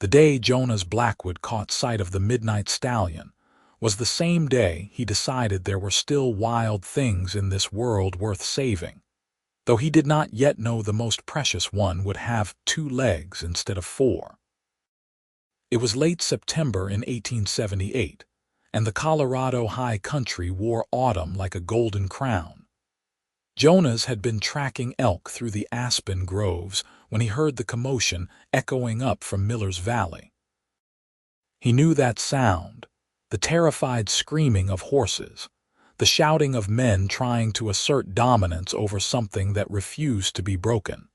The day Jonas Blackwood caught sight of the midnight stallion was the same day he decided there were still wild things in this world worth saving, though he did not yet know the most precious one would have 2 legs instead of 4. It was late September in 1878, and the Colorado high country wore autumn like a golden crown. Jonas had been tracking elk through the aspen groves when he heard the commotion echoing up from Miller's Valley. He knew that sound, the terrified screaming of horses, the shouting of men trying to assert dominance over something that refused to be broken.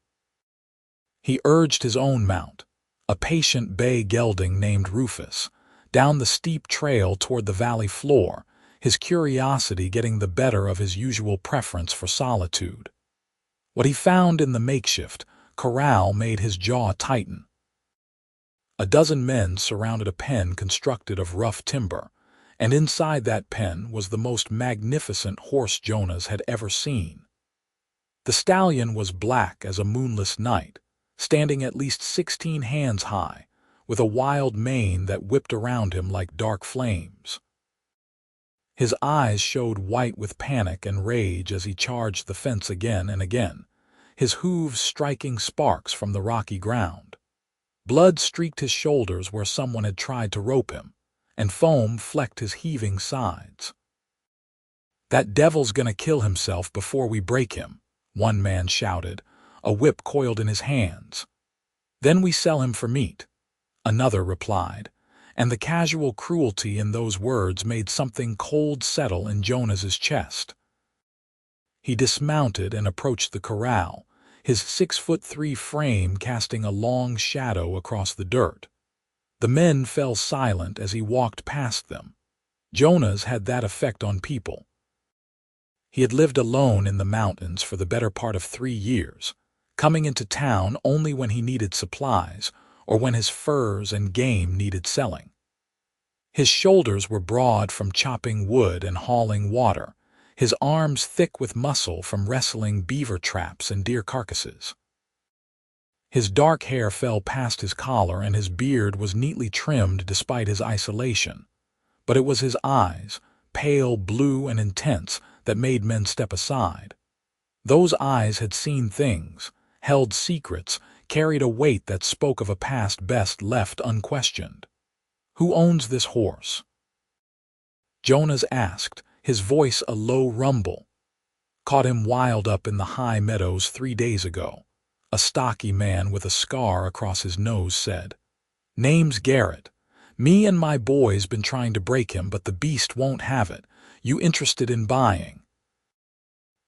He urged his own mount, a patient bay gelding named Rufus, down the steep trail toward the valley floor, his curiosity getting the better of his usual preference for solitude. What he found in the makeshift corral made his jaw tighten. A dozen men surrounded a pen constructed of rough timber, and inside that pen was the most magnificent horse Jonas had ever seen. The stallion was black as a moonless night, standing at least 16 hands high, with a wild mane that whipped around him like dark flames. His eyes showed white with panic and rage as he charged the fence again and again, his hooves striking sparks from the rocky ground. Blood streaked his shoulders where someone had tried to rope him, and foam flecked his heaving sides. "That devil's gonna kill himself before we break him," one man shouted, a whip coiled in his hands. "Then we sell him for meat," another replied, and the casual cruelty in those words made something cold settle in Jonas's chest. He dismounted and approached the corral, his 6'3" frame casting a long shadow across the dirt. The men fell silent as he walked past them. Jonas had that effect on people. He had lived alone in the mountains for the better part of 3 years, coming into town only when he needed supplies or when his furs and game needed selling. His shoulders were broad from chopping wood and hauling water, his arms thick with muscle from wrestling beaver traps and deer carcasses. His dark hair fell past his collar and his beard was neatly trimmed despite his isolation, but it was his eyes, pale blue and intense, that made men step aside. Those eyes had seen things, held secrets, carried a weight that spoke of a past best left unquestioned. "Who owns this horse?" Jonas asked, his voice a low rumble. "Caught him wild up in the high meadows 3 days ago," a stocky man with a scar across his nose said. "Name's Garrett. Me and my boys been trying to break him, but the beast won't have it. You interested in buying?"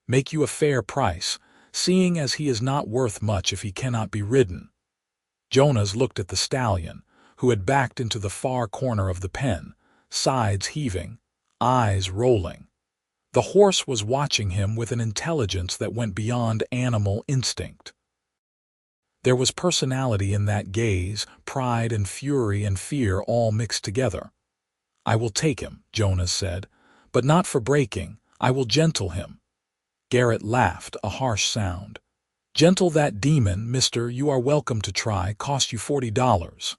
"Make you a fair price, seeing as he is not worth much if he cannot be ridden." Jonas looked at the stallion, who had backed into the far corner of the pen, sides heaving, eyes rolling. The horse was watching him with an intelligence that went beyond animal instinct. There was personality in that gaze, pride and fury and fear all mixed together. "I will take him," Jonas said, "but not for breaking. I will gentle him." Garrett laughed, a harsh sound. "Gentle that demon, mister. You are welcome to try. Cost you $40.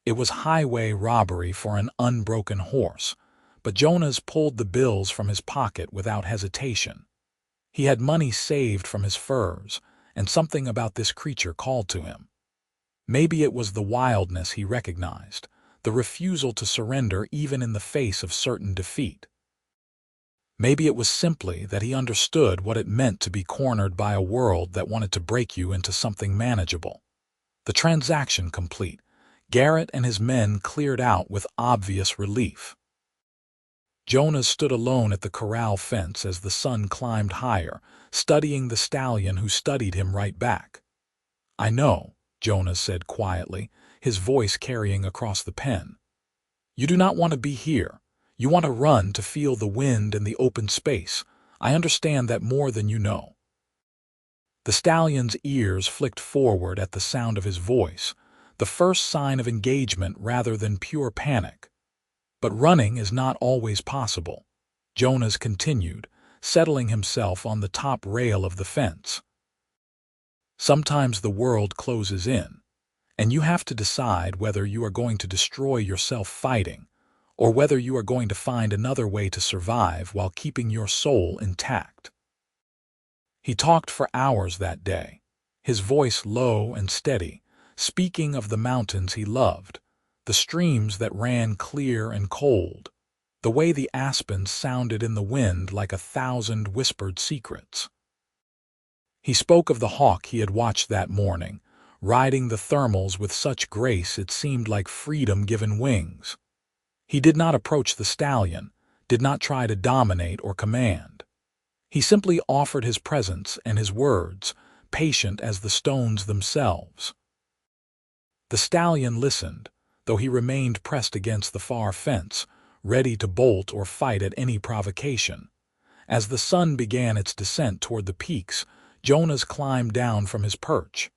It was highway robbery for an unbroken horse, but Jonas pulled the bills from his pocket without hesitation. He had money saved from his furs, and something about this creature called to him. Maybe it was the wildness he recognized, the refusal to surrender even in the face of certain defeat. Maybe it was simply that he understood what it meant to be cornered by a world that wanted to break you into something manageable. The transaction complete, Garrett and his men cleared out with obvious relief. Jonas stood alone at the corral fence as the sun climbed higher, studying the stallion who studied him right back. "I know," Jonas said quietly, his voice carrying across the pen. "You do not want to be here. You want to run to feel the wind and the open space. I understand that more than you know." The stallion's ears flicked forward at the sound of his voice, the first sign of engagement rather than pure panic. "But running is not always possible," Jonas continued, settling himself on the top rail of the fence. "Sometimes the world closes in, and you have to decide whether you are going to destroy yourself fighting, or whether you are going to find another way to survive while keeping your soul intact. He talked for hours that day, his voice low and steady, speaking of the mountains he loved, the streams that ran clear and cold, the way the aspens sounded in the wind like 1,000 whispered secrets. He spoke of the hawk he had watched that morning, riding the thermals with such grace it seemed like freedom given wings. He did not approach the stallion, did not try to dominate or command. He simply offered his presence and his words, patient as the stones themselves. The stallion listened, though he remained pressed against the far fence, ready to bolt or fight at any provocation. As the sun began its descent toward the peaks, Jonas climbed down from his perch.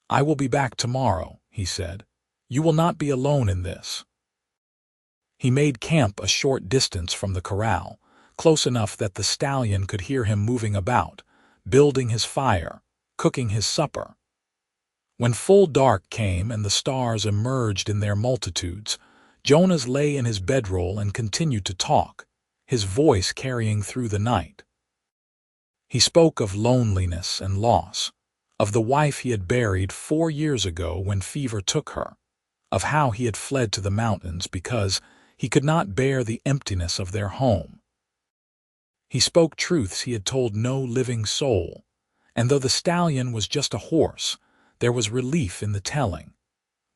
"I will be back tomorrow," he said. "You will not be alone in this." He made camp a short distance from the corral, close enough that the stallion could hear him moving about, building his fire, cooking his supper. When full dark came and the stars emerged in their multitudes, Jonas lay in his bedroll and continued to talk, his voice carrying through the night. He spoke of loneliness and loss, of the wife he had buried 4 years ago when fever took her, of how he had fled to the mountains because he could not bear the emptiness of their home. He spoke truths he had told no living soul, and though the stallion was just a horse, there was relief in the telling.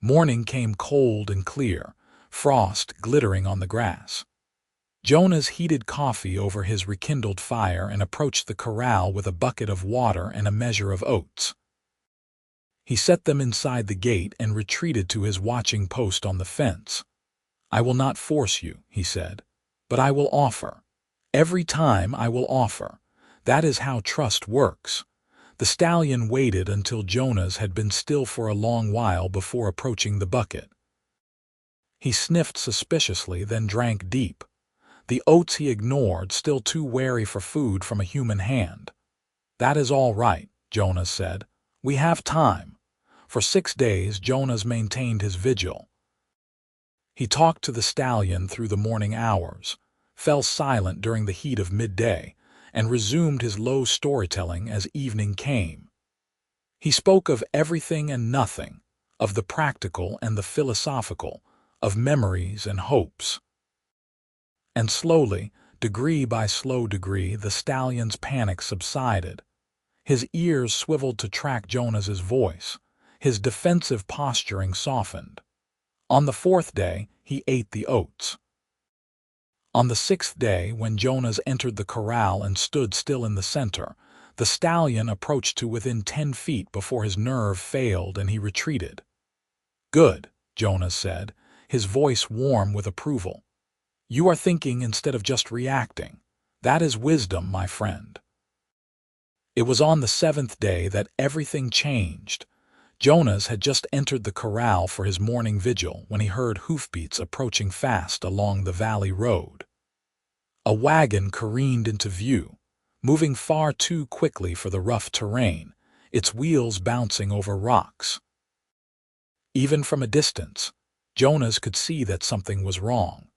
Morning came cold and clear, frost glittering on the grass. Jonas heated coffee over his rekindled fire and approached the corral with a bucket of water and a measure of oats. He set them inside the gate and retreated to his watching post on the fence. "I will not force you," he said, "but I will offer. Every time I will offer. That is how trust works." The stallion waited until Jonas had been still for a long while before approaching the bucket. He sniffed suspiciously, then drank deep. The oats he ignored, still too wary for food from a human hand. "That is all right," Jonas said. "We have time." For 6 days Jonas maintained his vigil. He talked to the stallion through the morning hours, fell silent during the heat of midday, and resumed his low storytelling as evening came. He spoke of everything and nothing, of the practical and the philosophical, of memories and hopes. And slowly, degree by slow degree, the stallion's panic subsided. His ears swiveled to track Jonas's voice. His defensive posturing softened. On the 4th day, he ate the oats. On the 6th day, when Jonas entered the corral and stood still in the center, the stallion approached to within 10 feet before his nerve failed and he retreated. "Good," Jonas said, his voice warm with approval. "You are thinking instead of just reacting. That is wisdom, my friend." It was on the 7th day that everything changed. Jonas had just entered the corral for his morning vigil when he heard hoofbeats approaching fast along the valley road. A wagon careened into view, moving far too quickly for the rough terrain, its wheels bouncing over rocks. Even from a distance, Jonas could see that something was wrong.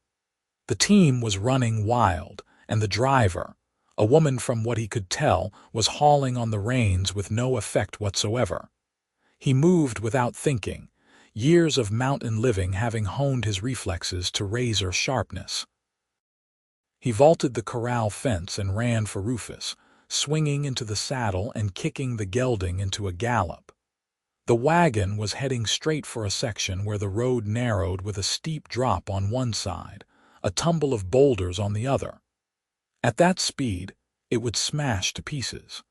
The team was running wild, and the driver, a woman from what he could tell, was hauling on the reins with no effect whatsoever. He moved without thinking, years of mountain living having honed his reflexes to razor sharpness. He vaulted the corral fence and ran for Rufus, swinging into the saddle and kicking the gelding into a gallop. The wagon was heading straight for a section where the road narrowed with a steep drop on one side, a tumble of boulders on the other. At that speed, it would smash to pieces.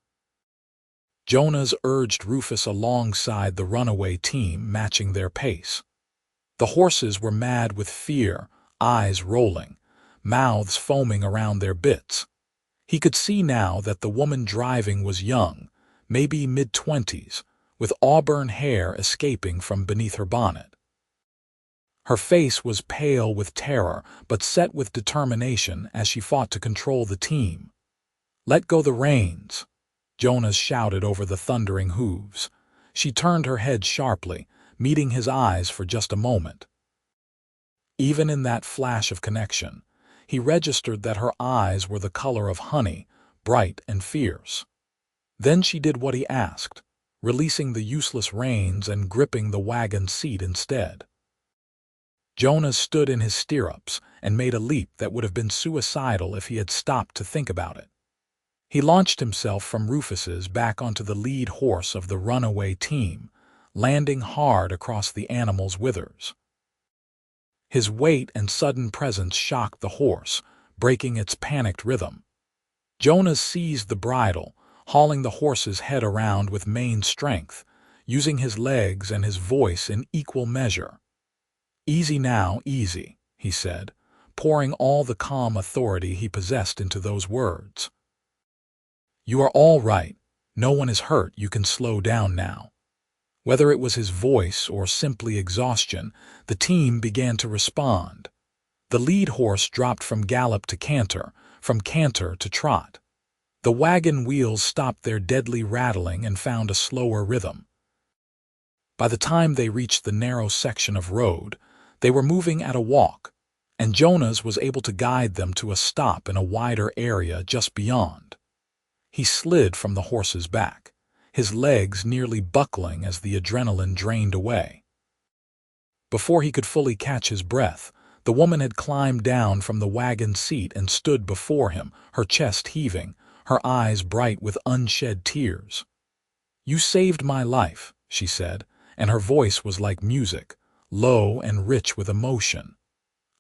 Jonas urged Rufus alongside the runaway team, matching their pace. The horses were mad with fear, eyes rolling, mouths foaming around their bits. He could see now that the woman driving was young, maybe mid-20s, with auburn hair escaping from beneath her bonnet. Her face was pale with terror, but set with determination as she fought to control the team. "Let go the reins," Jonas shouted over the thundering hooves. She turned her head sharply, meeting his eyes for just a moment. Even in that flash of connection, he registered that her eyes were the color of honey, bright and fierce. Then she did what he asked, releasing the useless reins and gripping the wagon seat instead. Jonas stood in his stirrups and made a leap that would have been suicidal if he had stopped to think about it. He launched himself from Rufus's back onto the lead horse of the runaway team, landing hard across the animal's withers. His weight and sudden presence shocked the horse, breaking its panicked rhythm. Jonas seized the bridle, hauling the horse's head around with main strength, using his legs and his voice in equal measure. "Easy now, easy," he said, pouring all the calm authority he possessed into those words. "You are all right. No one is hurt. You can slow down now." Whether it was his voice or simply exhaustion, the team began to respond. The lead horse dropped from gallop to canter, from canter to trot. The wagon wheels stopped their deadly rattling and found a slower rhythm. By the time they reached the narrow section of road, they were moving at a walk, and Jonas was able to guide them to a stop in a wider area just beyond. He slid from the horse's back, his legs nearly buckling as the adrenaline drained away. Before he could fully catch his breath, the woman had climbed down from the wagon seat and stood before him, her chest heaving, her eyes bright with unshed tears. "You saved my life," she said, and her voice was like music, low and rich with emotion.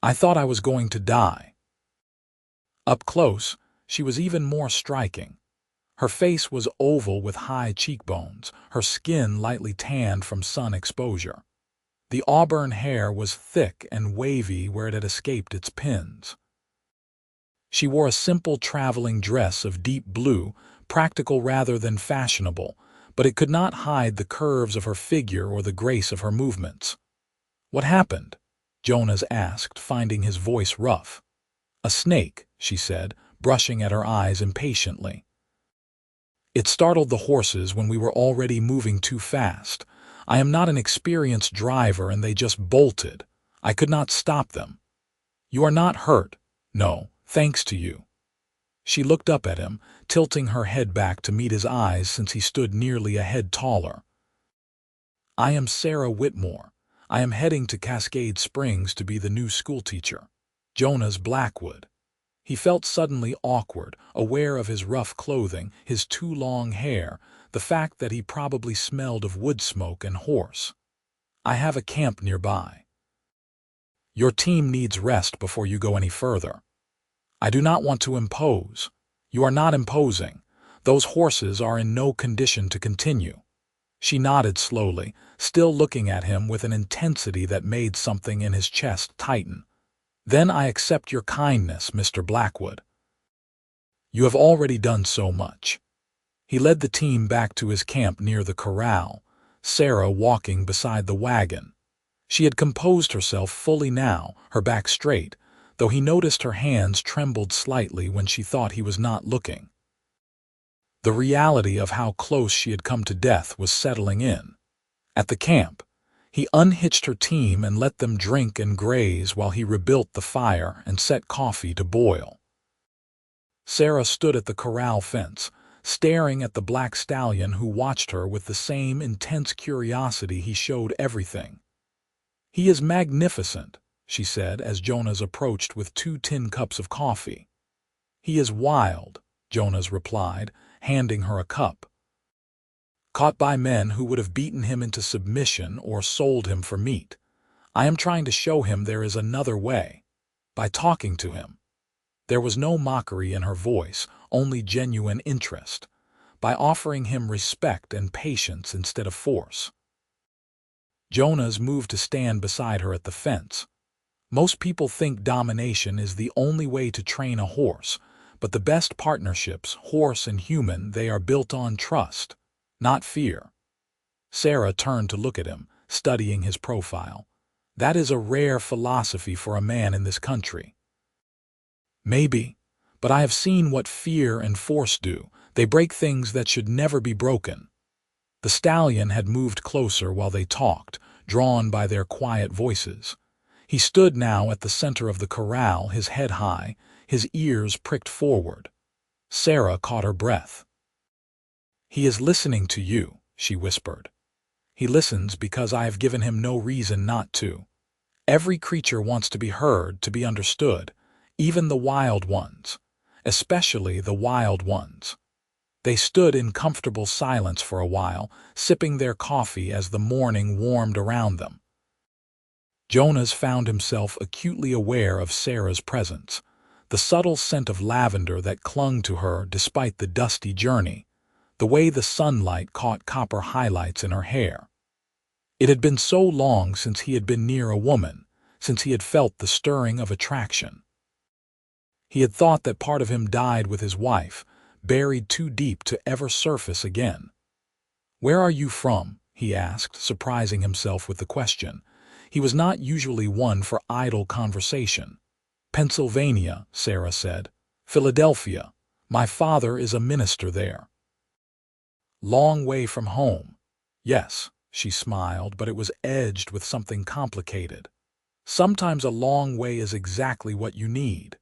"I thought I was going to die." Up close, she was even more striking. Her face was oval with high cheekbones, her skin lightly tanned from sun exposure. The auburn hair was thick and wavy where it had escaped its pins. She wore a simple traveling dress of deep blue, practical rather than fashionable, but it could not hide the curves of her figure or the grace of her movements. "What happened?" Jonas asked, finding his voice rough. "A snake," she said, brushing at her eyes impatiently. "It startled the horses when we were already moving too fast. I am not an experienced driver and they just bolted. I could not stop them." "You are not hurt." "No, thanks to you." She looked up at him, tilting her head back to meet his eyes since he stood nearly a head taller. "I am Sarah Whitmore. I am heading to Cascade Springs to be the new schoolteacher. Jonas Blackwood." He felt suddenly awkward, aware of his rough clothing, his too long hair, the fact that he probably smelled of wood smoke and horse. "I have a camp nearby." "Your team needs rest before you go any further." "I do not want to impose." "You are not imposing. Those horses are in no condition to continue." She nodded slowly, still looking at him with an intensity that made something in his chest tighten. "Then I accept your kindness, Mr. Blackwood." "You have already done so much." He led the team back to his camp near the corral, Sarah walking beside the wagon. She had composed herself fully now, her back straight, though he noticed her hands trembled slightly when she thought he was not looking. The reality of how close she had come to death was settling in. At the camp, he unhitched her team and let them drink and graze while he rebuilt the fire and set coffee to boil. Sarah stood at the corral fence, staring at the black stallion who watched her with the same intense curiosity he showed everything. "He is magnificent," she said as Jonas approached with 2 tin cups of coffee. "He is wild," Jonas replied, handing her a cup. "Caught by men who would have beaten him into submission or sold him for meat. I am trying to show him there is another way. By talking to him." There was no mockery in her voice, only genuine interest. "By offering him respect and patience instead of force." Jonas moved to stand beside her at the fence. Most people think domination is the only way to train a horse, but the best partnerships, horse and human, they are built on trust, not fear. Sarah turned to look at him, studying his profile. "That is a rare philosophy for a man in this country." "Maybe, but I have seen what fear and force do. They break things that should never be broken." The stallion had moved closer while they talked, drawn by their quiet voices. He stood now at the center of the corral, his head high, his ears pricked forward. Sarah caught her breath. "He is listening to you," she whispered. "He listens because I have given him no reason not to. Every creature wants to be heard, to be understood, even the wild ones, especially the wild ones." They stood in comfortable silence for a while, sipping their coffee as the morning warmed around them. Jonas found himself acutely aware of Sarah's presence, the subtle scent of lavender that clung to her despite the dusty journey, the way the sunlight caught copper highlights in her hair. It had been so long since he had been near a woman, since he had felt the stirring of attraction. He had thought that part of him died with his wife, buried too deep to ever surface again. "Where are you from?" he asked, surprising himself with the question. He was not usually one for idle conversation. "Pennsylvania," Sarah said. "Philadelphia. My father is a minister there." "Long way from home." "Yes," she smiled, but it was edged with something complicated. "Sometimes a long way is exactly what you need."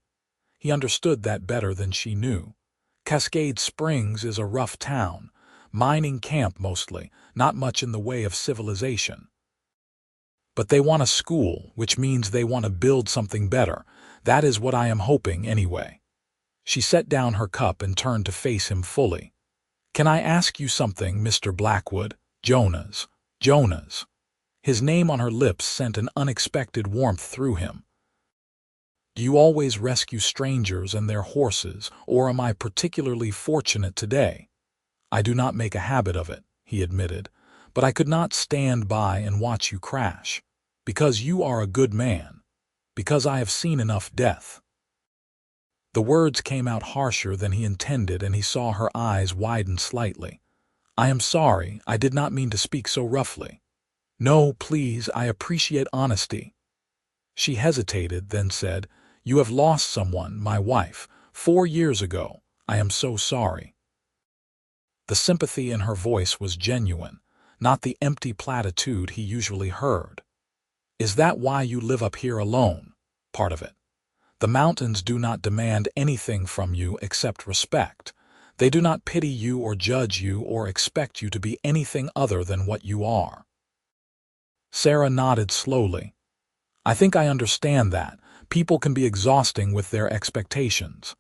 He understood that better than she knew. Cascade Springs is a rough town, mining camp mostly, not much in the way of civilization. But they want a school, which means they want to build something better. That is what I am hoping anyway. She set down her cup and turned to face him fully. "Can I ask you something, Mr. Blackwood?" "Jonas." "Jonas." His name on her lips sent an unexpected warmth through him. "Do you always rescue strangers and their horses, or am I particularly fortunate today?" "I do not make a habit of it," he admitted, "but I could not stand by and watch you crash. Because you are a good man. Because I have seen enough death." The words came out harsher than he intended, and he saw her eyes widen slightly. "I am sorry, I did not mean to speak so roughly." "No, please, I appreciate honesty." She hesitated, then said, "You have lost someone, my wife, 4 years ago. I am so sorry." The sympathy in her voice was genuine, not the empty platitude he usually heard. "Is that why you live up here alone?" "Part of it. The mountains do not demand anything from you except respect. They do not pity you or judge you or expect you to be anything other than what you are." Sarah nodded slowly. "I think I understand that. People can be exhausting with their expectations."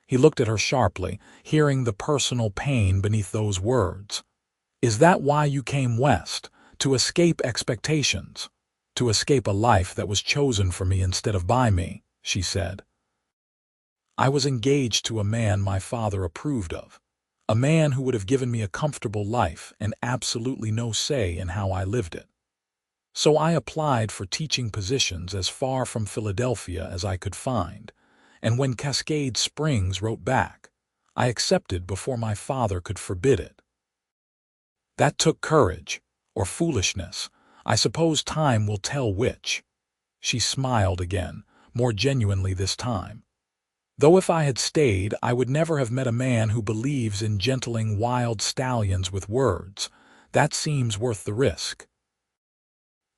He looked at her sharply, hearing the personal pain beneath those words. "Is that why you came west? To escape expectations? To escape a life that was chosen for me instead of by me?" she said. "I was engaged to a man my father approved of. A man who would have given me a comfortable life and absolutely no say in how I lived it. So I applied for teaching positions as far from Philadelphia as I could find, and when Cascade Springs wrote back, I accepted before my father could forbid it. That took courage, or foolishness. I suppose time will tell which." She smiled again, more genuinely this time. "Though if I had stayed, I would never have met a man who believes in gentling wild stallions with words. That seems worth the risk."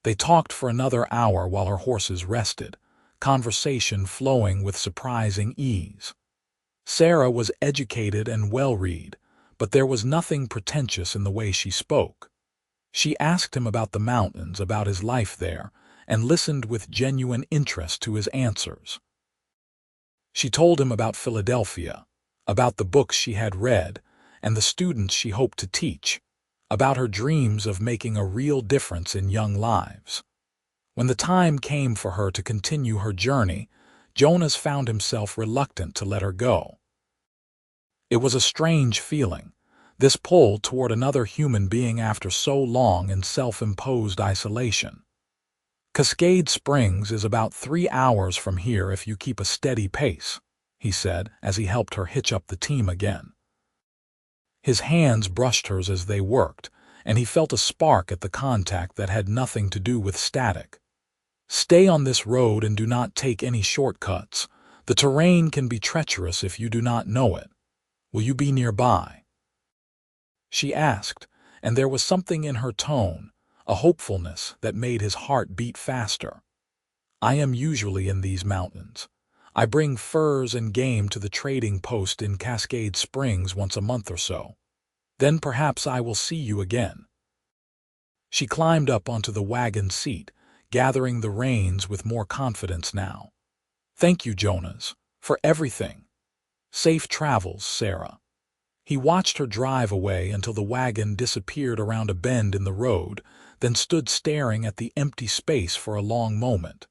They talked for another hour while her horses rested, conversation flowing with surprising ease. Sarah was educated and well-read, but there was nothing pretentious in the way she spoke. She asked him about the mountains, about his life there, and listened with genuine interest to his answers. She told him about Philadelphia, about the books she had read, and the students she hoped to teach, about her dreams of making a real difference in young lives. When the time came for her to continue her journey, Jonas found himself reluctant to let her go. It was a strange feeling, this pull toward another human being after so long in self-imposed isolation. "Cascade Springs is about 3 hours from here if you keep a steady pace," he said as he helped her hitch up the team again. His hands brushed hers as they worked, and he felt a spark at the contact that had nothing to do with static. "Stay on this road and do not take any shortcuts. The terrain can be treacherous if you do not know it. Will you be nearby?" She asked, and there was something in her tone, a hopefulness that made his heart beat faster. I am usually in these mountains. I bring furs and game to the trading post in Cascade Springs once a month or so. Then perhaps I will see you again. She climbed up onto the wagon seat, gathering the reins with more confidence now. Thank you, Jonas, for everything. Safe travels, Sarah. He watched her drive away until the wagon disappeared around a bend in the road, then stood staring at the empty space for a long moment.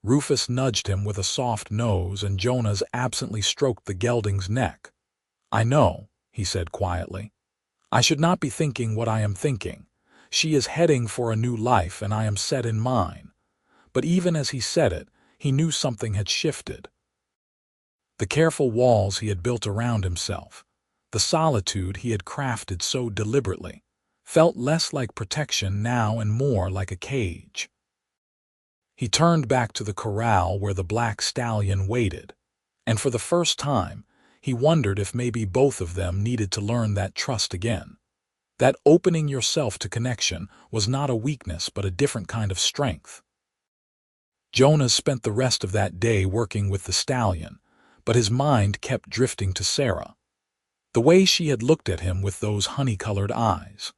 Rufus nudged him with a soft nose, and Jonas absently stroked the gelding's neck. I know, he said quietly. I should not be thinking what I am thinking. She is heading for a new life, and I am set in mine. But even as he said it, he knew something had shifted. The careful walls he had built around himself, the solitude he had crafted so deliberately, felt less like protection now and more like a cage. He turned back to the corral where the black stallion waited, and for the first time, he wondered if maybe both of them needed to learn that trust again. That opening yourself to connection was not a weakness but a different kind of strength. Jonas spent the rest of that day working with the stallion, but his mind kept drifting to Sarah. The way she had looked at him with those honey-colored eyes.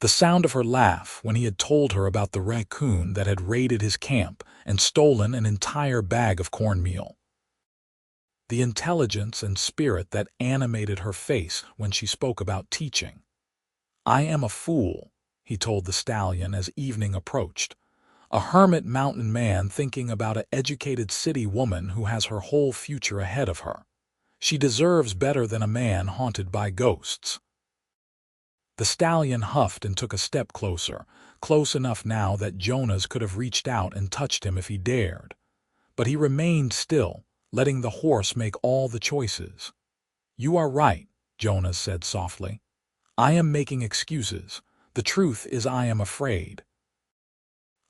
The sound of her laugh when he had told her about the raccoon that had raided his camp and stolen an entire bag of cornmeal. The intelligence and spirit that animated her face when she spoke about teaching. I am a fool, he told the stallion as evening approached. A hermit mountain man thinking about an educated city woman who has her whole future ahead of her. She deserves better than a man haunted by ghosts. The stallion huffed and took a step closer, close enough now that Jonas could have reached out and touched him if he dared. But he remained still, letting the horse make all the choices. You are right, Jonas said softly. I am making excuses. The truth is I am afraid.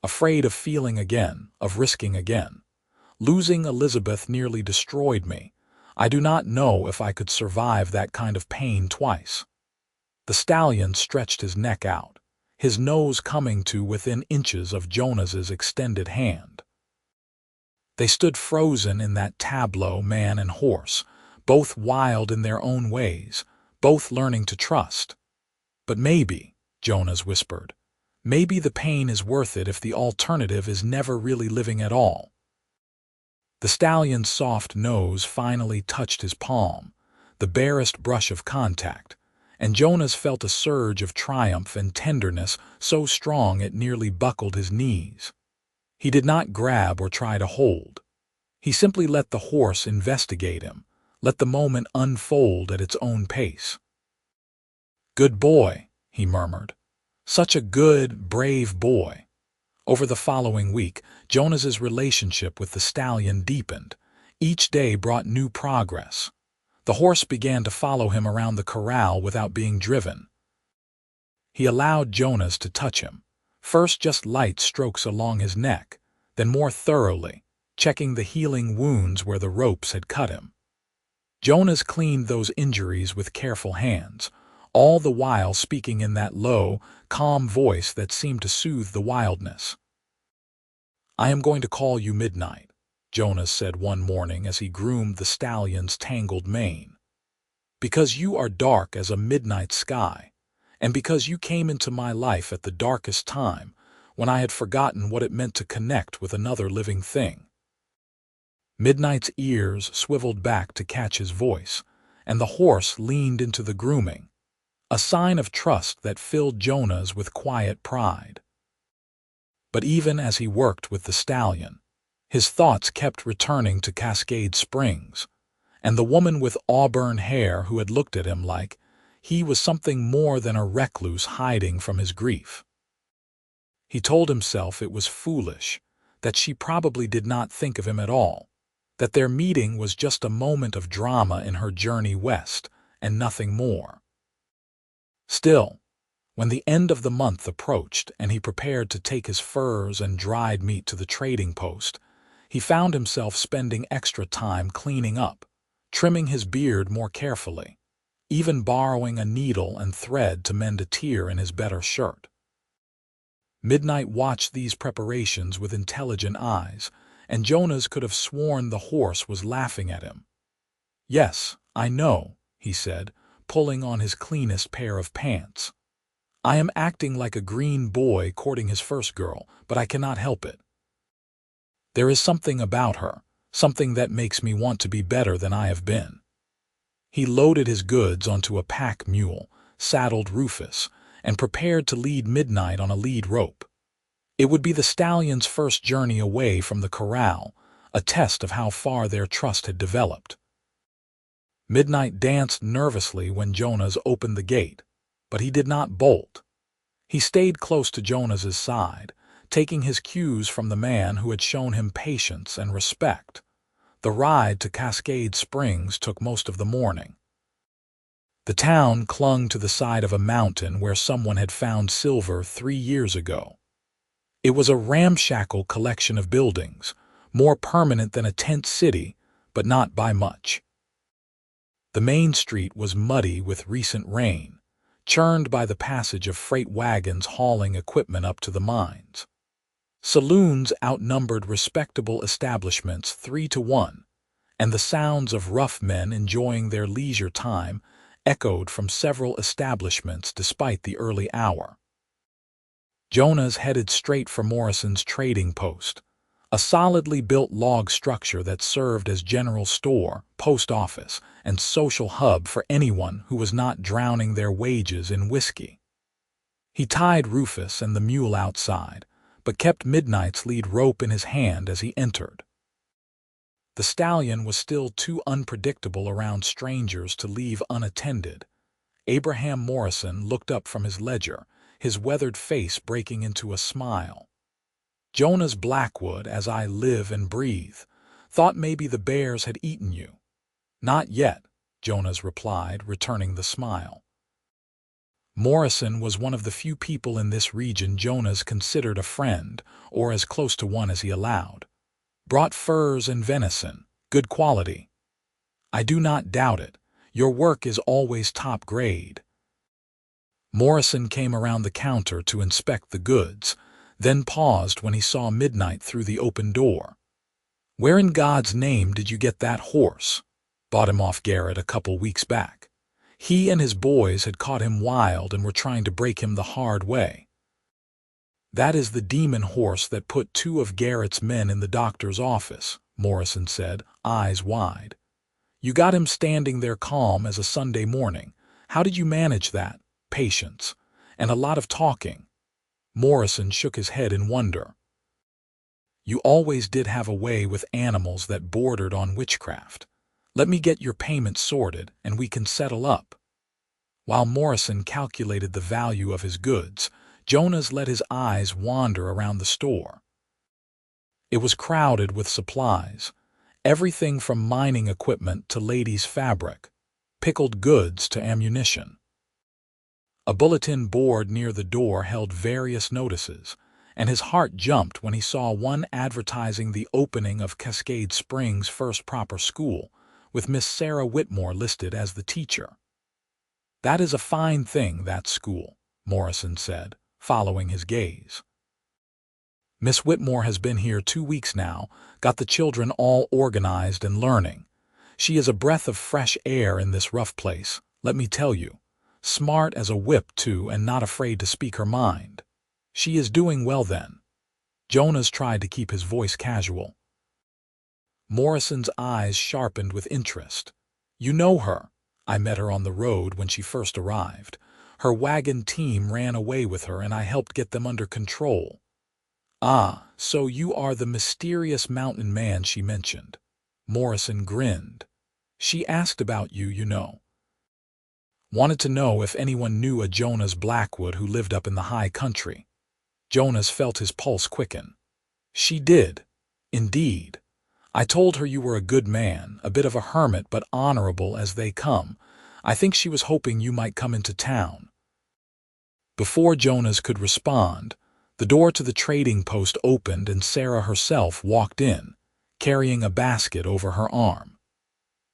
Afraid of feeling again, of risking again. Losing Elizabeth nearly destroyed me. I do not know if I could survive that kind of pain twice. The stallion stretched his neck out, his nose coming to within inches of Jonas's extended hand. They stood frozen in that tableau, man and horse, both wild in their own ways, both learning to trust. But maybe, Jonas whispered, maybe the pain is worth it if the alternative is never really living at all. The stallion's soft nose finally touched his palm, the barest brush of contact, and Jonas felt a surge of triumph and tenderness so strong it nearly buckled his knees. He did not grab or try to hold. He simply let the horse investigate him, let the moment unfold at its own pace. Good boy, he murmured. Such a good, brave boy. Over the following week, Jonas's relationship with the stallion deepened. Each day brought new progress. The horse began to follow him around the corral without being driven. He allowed Jonas to touch him, first just light strokes along his neck, then more thoroughly, checking the healing wounds where the ropes had cut him. Jonas cleaned those injuries with careful hands, all the while speaking in that low, calm voice that seemed to soothe the wildness. I am going to call you Midnight, Jonas said one morning as he groomed the stallion's tangled mane. Because you are dark as a midnight sky, and because you came into my life at the darkest time, when I had forgotten what it meant to connect with another living thing. Midnight's ears swiveled back to catch his voice, and the horse leaned into the grooming, a sign of trust that filled Jonas with quiet pride. But even as he worked with the stallion, his thoughts kept returning to Cascade Springs, and the woman with auburn hair who had looked at him like he was something more than a recluse hiding from his grief. He told himself it was foolish, that she probably did not think of him at all, that their meeting was just a moment of drama in her journey west, and nothing more. Still, when the end of the month approached and he prepared to take his furs and dried meat to the trading post, he found himself spending extra time cleaning up, trimming his beard more carefully, even borrowing a needle and thread to mend a tear in his better shirt. Midnight watched these preparations with intelligent eyes, and Jonas could have sworn the horse was laughing at him. "Yes, I know," he said, pulling on his cleanest pair of pants. "I am acting like a green boy courting his first girl, but I cannot help it. There is something about her, something that makes me want to be better than I have been." He loaded his goods onto a pack mule, saddled Rufus, and prepared to lead Midnight on a lead rope. It would be the stallion's first journey away from the corral, a test of how far their trust had developed. Midnight danced nervously when Jonas opened the gate, but he did not bolt. He stayed close to Jonas's side, taking his cues from the man who had shown him patience and respect. The ride to Cascade Springs took most of the morning. The town clung to the side of a mountain where someone had found silver 3 years ago. It was a ramshackle collection of buildings, more permanent than a tent city, but not by much. The main street was muddy with recent rain, churned by the passage of freight wagons hauling equipment up to the mines. Saloons outnumbered respectable establishments 3-1, and the sounds of rough men enjoying their leisure time echoed from several establishments despite the early hour. Jonas headed straight for Morrison's trading post, a solidly built log structure that served as general store, post office, and social hub for anyone who was not drowning their wages in whiskey. He tied Rufus and the mule outside, but kept Midnight's lead rope in his hand as he entered. The stallion was still too unpredictable around strangers to leave unattended. Abraham Morrison looked up from his ledger, his weathered face breaking into a smile. "Jonas Blackwood, as I live and breathe, thought maybe the bears had eaten you." "Not yet," Jonas replied, returning the smile. Morrison was one of the few people in this region Jonas considered a friend, or as close to one as he allowed. "Brought furs and venison, good quality." "I do not doubt it. Your work is always top grade." Morrison came around the counter to inspect the goods, then paused when he saw Midnight through the open door. "Where in God's name did you get that horse?" "Bought him off Garrett a couple weeks back. He and his boys had caught him wild and were trying to break him the hard way." "That is the demon horse that put 2 of Garrett's men in the doctor's office," Morrison said, eyes wide. "You got him standing there calm as a Sunday morning. How did you manage that? Patience. And a lot of talking." Morrison shook his head in wonder. "You always did have a way with animals that bordered on witchcraft. Let me get your payment sorted, and we can settle up." While Morrison calculated the value of his goods, Jonas let his eyes wander around the store. It was crowded with supplies, everything from mining equipment to ladies' fabric, pickled goods to ammunition. A bulletin board near the door held various notices, and his heart jumped when he saw one advertising the opening of Cascade Springs' first proper school, with Miss Sarah Whitmore listed as the teacher. "That is a fine thing, that school," Morrison said, following his gaze. "Miss Whitmore has been here 2 weeks now, got the children all organized and learning. She is a breath of fresh air in this rough place, let me tell you. Smart as a whip, too, and not afraid to speak her mind. She is doing well then." Jonas tried to keep his voice casual. Morrison's eyes sharpened with interest. "You know her. I met her on the road when she first arrived. Her wagon team ran away with her and I helped get them under control." "Ah, so you are the mysterious mountain man she mentioned." Morrison grinned. "She asked about you, you know. Wanted to know if anyone knew a Jonas Blackwood who lived up in the high country." Jonas felt his pulse quicken. "She did. Indeed. I told her you were a good man, a bit of a hermit but honorable as they come. I think she was hoping you might come into town." Before Jonas could respond, the door to the trading post opened and Sarah herself walked in, carrying a basket over her arm.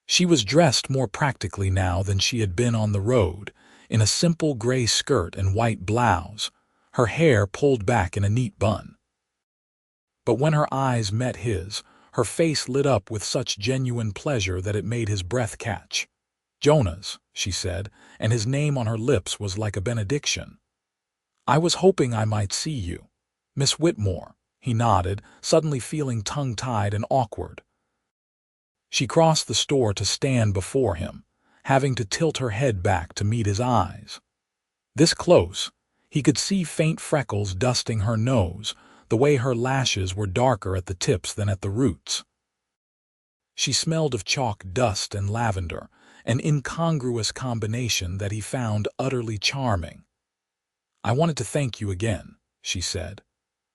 She was dressed more practically now than she had been on the road, in a simple gray skirt and white blouse, her hair pulled back in a neat bun. But when her eyes met his, her face lit up with such genuine pleasure that it made his breath catch. "Jonas," she said, and his name on her lips was like a benediction. "I was hoping I might see you. Miss Whitmore," he nodded, suddenly feeling tongue-tied and awkward. She crossed the store to stand before him, having to tilt her head back to meet his eyes. This close, he could see faint freckles dusting her nose, the way her lashes were darker at the tips than at the roots. She smelled of chalk dust and lavender, an incongruous combination that he found utterly charming. "I wanted to thank you again," she said,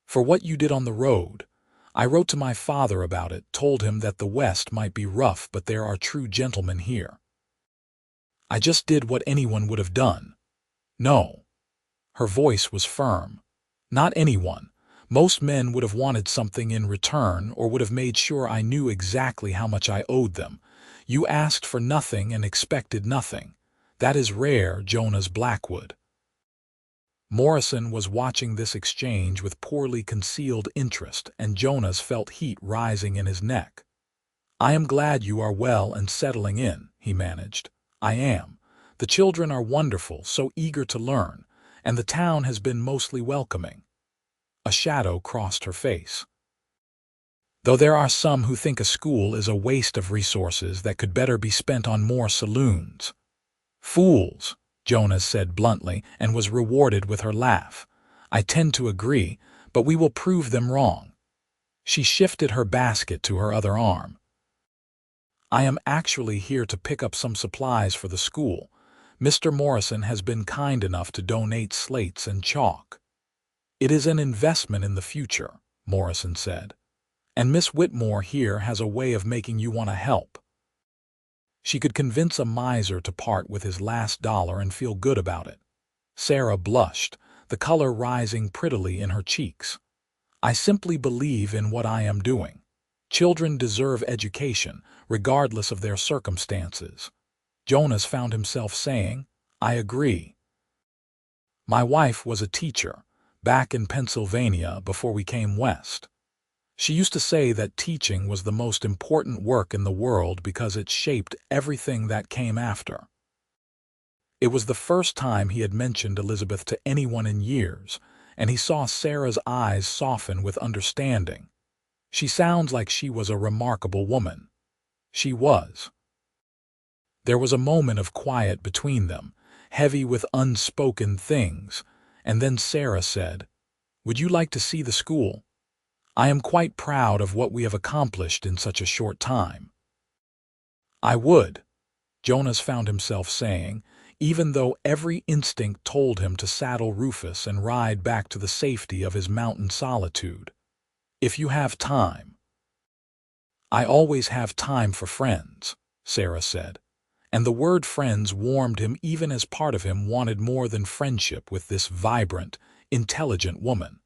"for what you did on the road. I wrote to my father about it, told him that the West might be rough, but there are true gentlemen here. I just did what anyone would have done." "No." Her voice was firm. "Not anyone. Most men would have wanted something in return or would have made sure I knew exactly how much I owed them. You asked for nothing and expected nothing. That is rare, Jonas Blackwood." Morrison was watching this exchange with poorly concealed interest, and Jonas felt heat rising in his neck. "I am glad you are well and settling in," he managed. "I am. The children are wonderful, so eager to learn, and the town has been mostly welcoming." A shadow crossed her face. "Though there are some who think a school is a waste of resources that could better be spent on more saloons." "Fools," Jonas said bluntly, and was rewarded with her laugh. "I tend to agree, but we will prove them wrong." She shifted her basket to her other arm. "I am actually here to pick up some supplies for the school. Mr. Morrison has been kind enough to donate slates and chalk." "It is an investment in the future," Morrison said. "And Miss Whitmore here has a way of making you want to help." She could convince a miser to part with his last dollar and feel good about it. Sarah blushed, the color rising prettily in her cheeks. "I simply believe in what I am doing. Children deserve education, regardless of their circumstances." Jonas found himself saying, "I agree. My wife was a teacher, back in Pennsylvania before we came west. She used to say that teaching was the most important work in the world because it shaped everything that came after." It was the first time he had mentioned Elizabeth to anyone in years, and he saw Sarah's eyes soften with understanding. "She sounds like she was a remarkable woman." She was. There was a moment of quiet between them, heavy with unspoken things, and then Sarah said, "Would you like to see the school? I am quite proud of what we have accomplished in such a short time." "I would," Jonas found himself saying, even though every instinct told him to saddle Rufus and ride back to the safety of his mountain solitude. "If you have time." "I always have time for friends," Sarah said, and the word friends warmed him even as part of him wanted more than friendship with this vibrant, intelligent woman.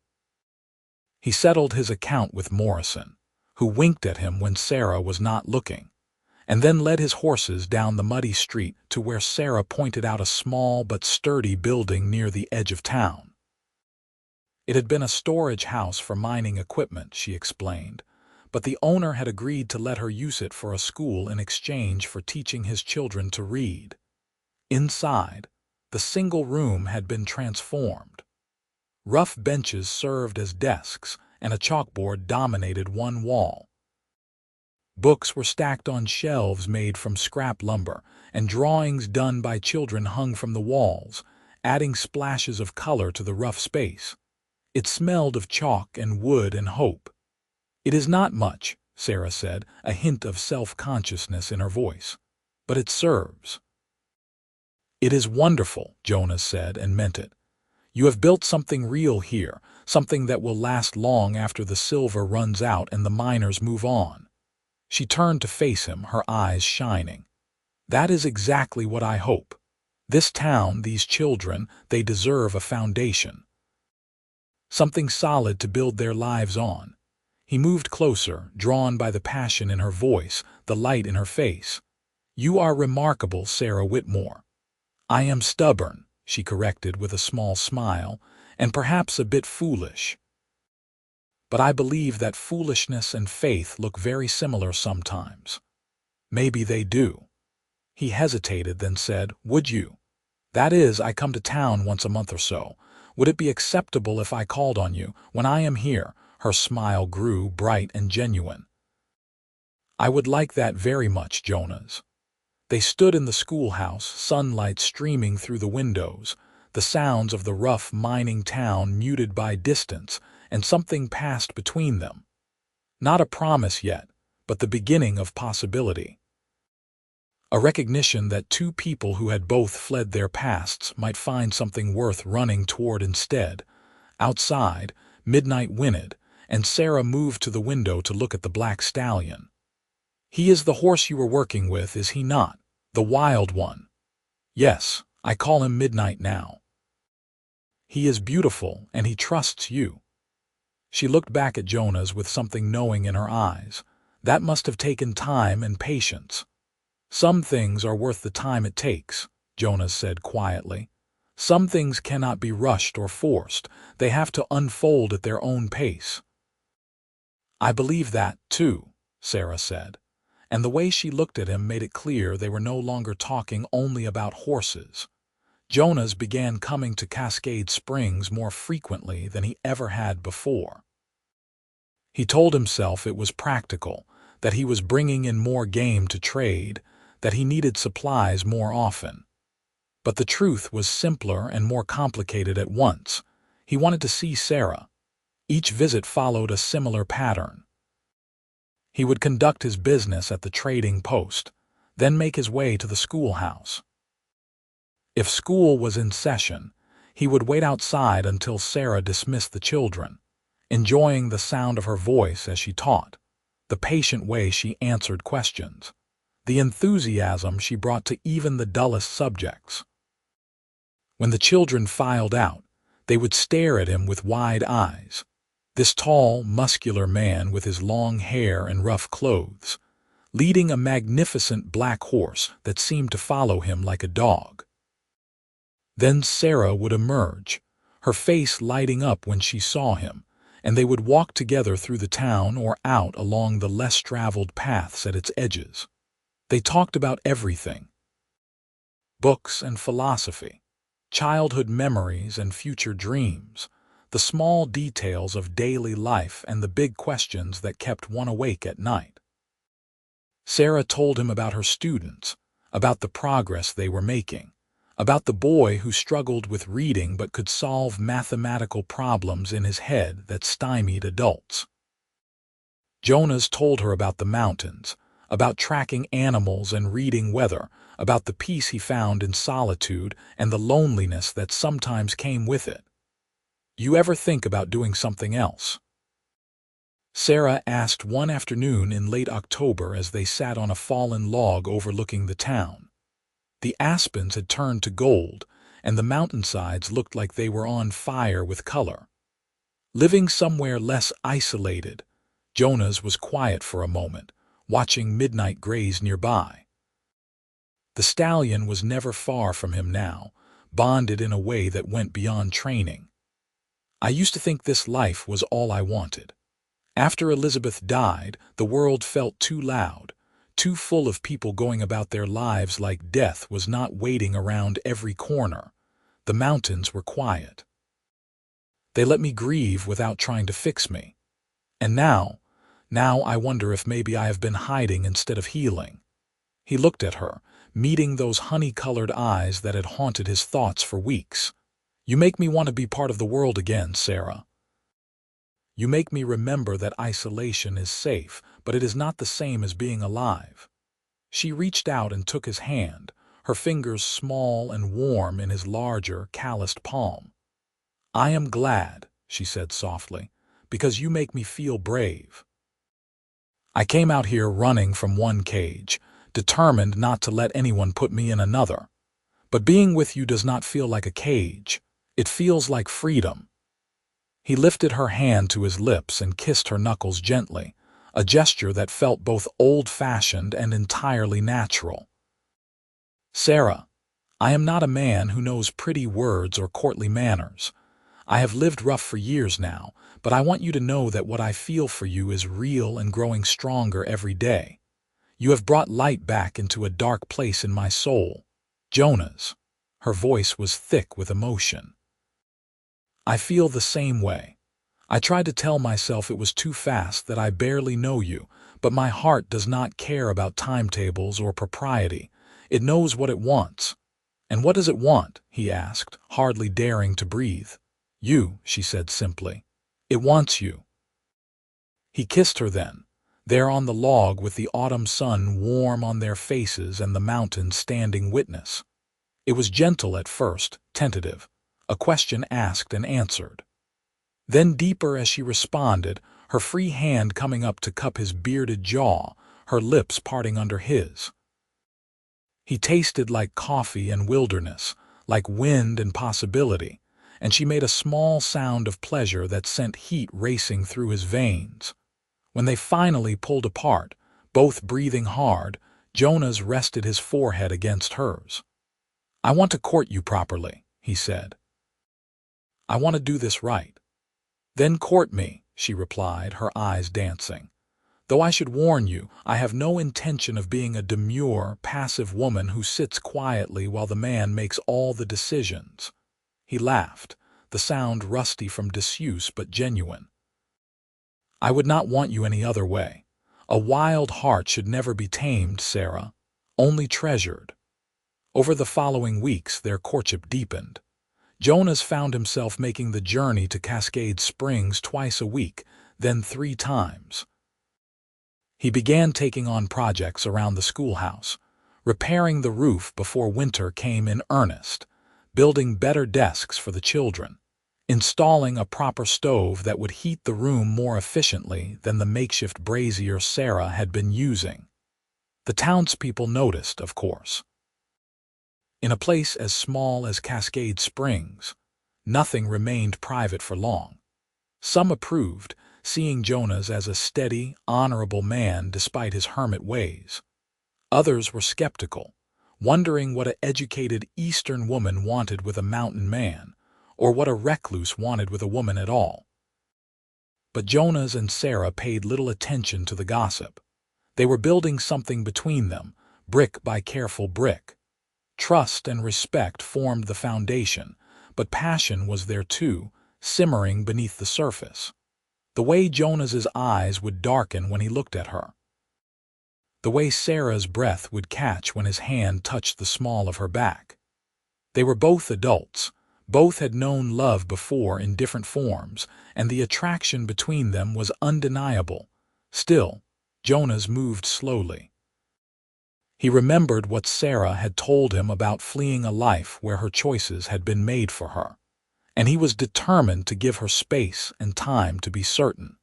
He settled his account with Morrison, who winked at him when Sarah was not looking, and then led his horses down the muddy street to where Sarah pointed out a small but sturdy building near the edge of town. It had been a storage house for mining equipment, she explained, but the owner had agreed to let her use it for a school in exchange for teaching his children to read. Inside, the single room had been transformed. Rough benches served as desks, and a chalkboard dominated one wall. Books were stacked on shelves made from scrap lumber, and drawings done by children hung from the walls, adding splashes of color to the rough space. It smelled of chalk and wood and hope. "It is not much," Sarah said, a hint of self-consciousness in her voice, "but it serves." "It is wonderful," Jonas said, and meant it. "You have built something real here, something that will last long after the silver runs out and the miners move on." She turned to face him, her eyes shining. "That is exactly what I hope. This town, these children, they deserve a foundation. Something solid to build their lives on." He moved closer, drawn by the passion in her voice, the light in her face. "You are remarkable, Sarah Whitmore." "I am stubborn," she corrected with a small smile, and perhaps a bit foolish. But I believe that foolishness and faith look very similar sometimes. Maybe they do. He hesitated, then said, "Would you? That is, I come to town once a month or so. Would it be acceptable if I called on you when I am here?" Her smile grew bright and genuine. "I would like that very much, Jonas." They stood in the schoolhouse, sunlight streaming through the windows, the sounds of the rough mining town muted by distance, and something passed between them. Not a promise yet, but the beginning of possibility. A recognition that two people who had both fled their pasts might find something worth running toward instead. Outside, midnight whinnied, and Sarah moved to the window to look at the black stallion. "He is the horse you were working with, is he not? The wild one?" "Yes, I call him Midnight now." "He is beautiful, and he trusts you." She looked back at Jonas with something knowing in her eyes. That must have taken time and patience. "Some things are worth the time it takes," Jonas said quietly. "Some things cannot be rushed or forced. They have to unfold at their own pace." "I believe that, too," Sarah said. And the way she looked at him made it clear they were no longer talking only about horses. Jonas began coming to Cascade Springs more frequently than he ever had before. He told himself it was practical, that he was bringing in more game to trade, that he needed supplies more often. But the truth was simpler and more complicated at once. He wanted to see Sarah. Each visit followed a similar pattern. He would conduct his business at the trading post, then make his way to the schoolhouse. If school was in session, he would wait outside until Sarah dismissed the children, enjoying the sound of her voice as she taught, the patient way she answered questions, the enthusiasm she brought to even the dullest subjects. When the children filed out, they would stare at him with wide eyes. This tall, muscular man with his long hair and rough clothes, leading a magnificent black horse that seemed to follow him like a dog. Then Sarah would emerge, her face lighting up when she saw him, and they would walk together through the town or out along the less traveled paths at its edges. They talked about everything: books and philosophy, childhood memories and future dreams, the small details of daily life and the big questions that kept one awake at night. Sarah told him about her students, about the progress they were making, about the boy who struggled with reading but could solve mathematical problems in his head that stymied adults. Jonas told her about the mountains, about tracking animals and reading weather, about the peace he found in solitude and the loneliness that sometimes came with it. "You ever think about doing something else?" Sarah asked one afternoon in late October as they sat on a fallen log overlooking the town. The aspens had turned to gold, and the mountainsides looked like they were on fire with color. Living somewhere less isolated, Jonas was quiet for a moment, watching Midnight graze nearby. The stallion was never far from him now, bonded in a way that went beyond training. "I used to think this life was all I wanted. After Elizabeth died, the world felt too loud, too full of people going about their lives like death was not waiting around every corner. The mountains were quiet. They let me grieve without trying to fix me. And now I wonder if maybe I have been hiding instead of healing." He looked at her, meeting those honey-colored eyes that had haunted his thoughts for weeks. "You make me want to be part of the world again, Sarah. You make me remember that isolation is safe, but it is not the same as being alive." She reached out and took his hand, her fingers small and warm in his larger, calloused palm. "I am glad," she said softly, "because you make me feel brave. I came out here running from one cage, determined not to let anyone put me in another. But being with you does not feel like a cage. It feels like freedom." He lifted her hand to his lips and kissed her knuckles gently, a gesture that felt both old-fashioned and entirely natural. "Sarah, I am not a man who knows pretty words or courtly manners. I have lived rough for years now, but I want you to know that what I feel for you is real and growing stronger every day. You have brought light back into a dark place in my soul. Jonas. Her voice was thick with emotion. I feel the same way. I tried to tell myself it was too fast, that I barely know you, but my heart does not care about timetables or propriety. It knows what it wants. And what does it want? He asked, hardly daring to breathe. You, she said simply. It wants you. He kissed her then, there on the log with the autumn sun warm on their faces and the mountains standing witness. It was gentle at first, tentative, a question asked and answered. Then deeper as she responded, her free hand coming up to cup his bearded jaw, her lips parting under his. He tasted like coffee and wilderness, like wind and possibility, and she made a small sound of pleasure that sent heat racing through his veins. When they finally pulled apart, both breathing hard, Jonas rested his forehead against hers. I want to court you properly, he said. I want to do this right. Then court me, she replied, her eyes dancing. Though I should warn you, I have no intention of being a demure, passive woman who sits quietly while the man makes all the decisions. He laughed, the sound rusty from disuse but genuine. I would not want you any other way. A wild heart should never be tamed, Sarah, only treasured. Over the following weeks, their courtship deepened. Jonas found himself making the journey to Cascade Springs twice a week, then 3 times. He began taking on projects around the schoolhouse, repairing the roof before winter came in earnest, building better desks for the children, installing a proper stove that would heat the room more efficiently than the makeshift brazier Sarah had been using. The townspeople noticed, of course. In a place as small as Cascade Springs, nothing remained private for long. Some approved, seeing Jonas as a steady, honorable man despite his hermit ways. Others were skeptical, wondering what an educated Eastern woman wanted with a mountain man, or what a recluse wanted with a woman at all. But Jonas and Sarah paid little attention to the gossip. They were building something between them, brick by careful brick. Trust and respect formed the foundation, but passion was there too, simmering beneath the surface. The way Jonas's eyes would darken when he looked at her. The way Sarah's breath would catch when his hand touched the small of her back. They were both adults. Both had known love before in different forms, and the attraction between them was undeniable. Still, Jonas moved slowly. He remembered what Sarah had told him about fleeing a life where her choices had been made for her, and he was determined to give her space and time to be certain.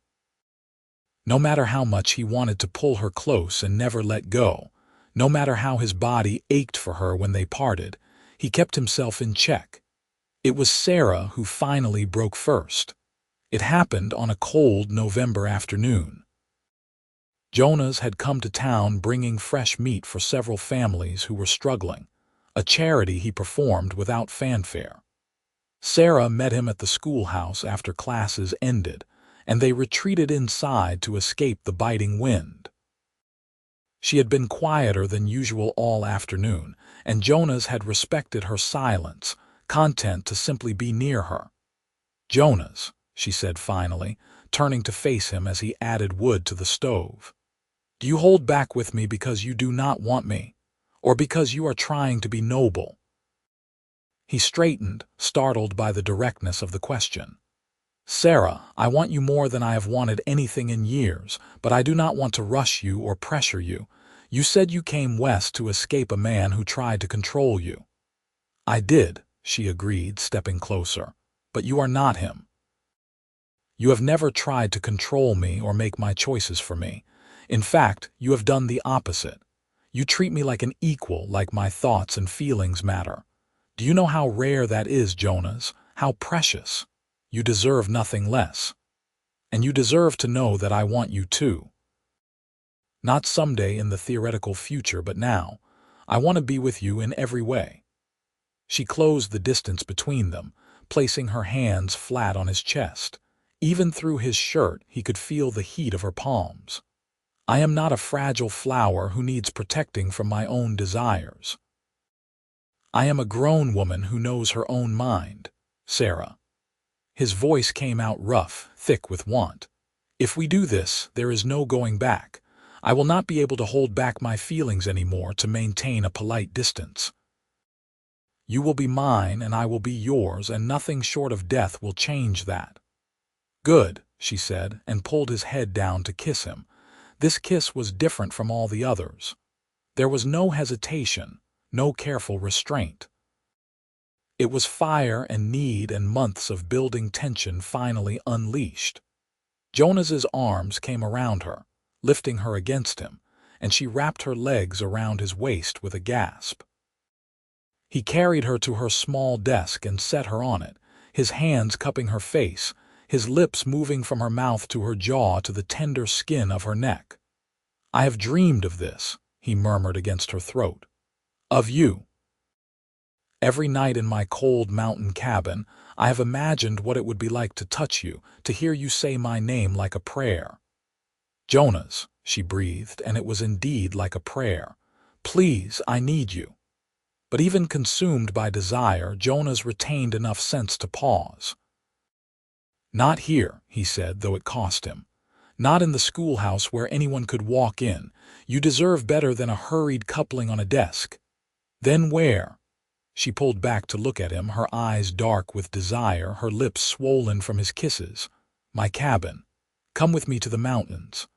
No matter how much he wanted to pull her close and never let go, no matter how his body ached for her when they parted, he kept himself in check. It was Sarah who finally broke first. It happened on a cold November afternoon. Jonas had come to town bringing fresh meat for several families who were struggling, a charity he performed without fanfare. Sarah met him at the schoolhouse after classes ended, and they retreated inside to escape the biting wind. She had been quieter than usual all afternoon, and Jonas had respected her silence, content to simply be near her. "Jonas," she said finally, turning to face him as he added wood to the stove. "Do you hold back with me because you do not want me, or because you are trying to be noble?" He straightened, startled by the directness of the question. "Sarah, I want you more than I have wanted anything in years, but I do not want to rush you or pressure you. You said you came west to escape a man who tried to control you." "I did," she agreed, stepping closer, "but you are not him. You have never tried to control me or make my choices for me. In fact, you have done the opposite. You treat me like an equal, like my thoughts and feelings matter. Do you know how rare that is, Jonas? How precious? You deserve nothing less. And you deserve to know that I want you too. Not someday in the theoretical future, but now. I want to be with you in every way." She closed the distance between them, placing her hands flat on his chest. Even through his shirt, he could feel the heat of her palms. I am not a fragile flower who needs protecting from my own desires. I am a grown woman who knows her own mind, Sarah. His voice came out rough, thick with want. If we do this, there is no going back. I will not be able to hold back my feelings anymore to maintain a polite distance. You will be mine and I will be yours, and nothing short of death will change that. Good, she said, and pulled his head down to kiss him. This kiss was different from all the others. There was no hesitation, no careful restraint. It was fire and need and months of building tension finally unleashed. Jonas's arms came around her, lifting her against him, and she wrapped her legs around his waist with a gasp. He carried her to her small desk and set her on it, his hands cupping her face, his lips moving from her mouth to her jaw to the tender skin of her neck. I have dreamed of this, he murmured against her throat. Of you. Every night in my cold mountain cabin, I have imagined what it would be like to touch you, to hear you say my name like a prayer. Jonas, she breathed, and it was indeed like a prayer. Please, I need you. But even consumed by desire, Jonas retained enough sense to pause. Not here, he said, though it cost him. Not in the schoolhouse where anyone could walk in. You deserve better than a hurried coupling on a desk. Then where? She pulled back to look at him, her eyes dark with desire, her lips swollen from his kisses. My cabin. Come with me to the mountains.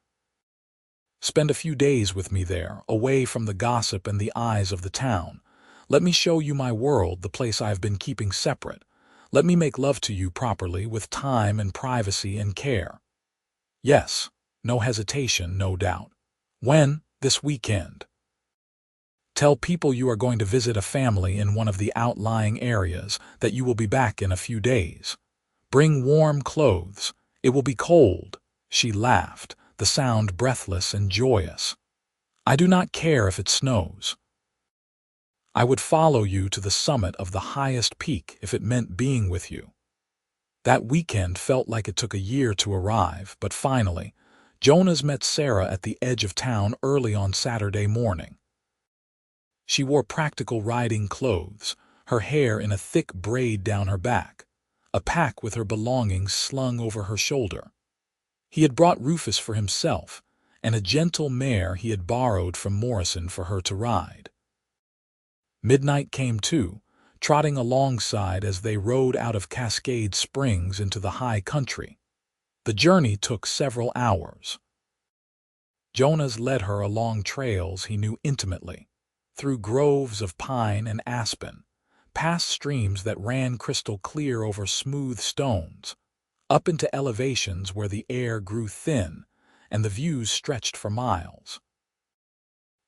Spend a few days with me there, away from the gossip and the eyes of the town. Let me show you my world, the place I have been keeping separate. Let me make love to you properly, with time and privacy and care. Yes, no hesitation, no doubt. When? This weekend. Tell people you are going to visit a family in one of the outlying areas, that you will be back in a few days. Bring warm clothes. It will be cold. She laughed, the sound breathless and joyous. I do not care if it snows. I would follow you to the summit of the highest peak if it meant being with you. That weekend felt like it took a year to arrive, but finally, Jonas met Sarah at the edge of town early on Saturday morning. She wore practical riding clothes, her hair in a thick braid down her back, a pack with her belongings slung over her shoulder. He had brought Rufus for himself, and a gentle mare he had borrowed from Morrison for her to ride. Midnight came too, trotting alongside as they rode out of Cascade Springs into the high country. The journey took several hours. Jonas led her along trails he knew intimately, through groves of pine and aspen, past streams that ran crystal clear over smooth stones, up into elevations where the air grew thin and the views stretched for miles.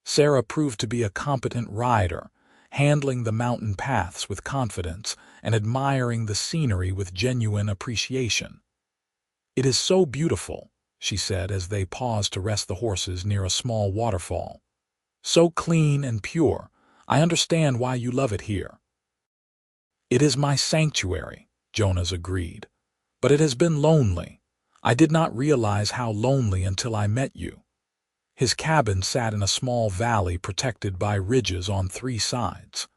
Sarah proved to be a competent rider, handling the mountain paths with confidence and admiring the scenery with genuine appreciation. It is so beautiful, she said as they paused to rest the horses near a small waterfall. So clean and pure. I understand why you love it here. It is my sanctuary, Jonas agreed. But it has been lonely. I did not realize how lonely until I met you. His cabin sat in a small valley protected by ridges on 3 sides.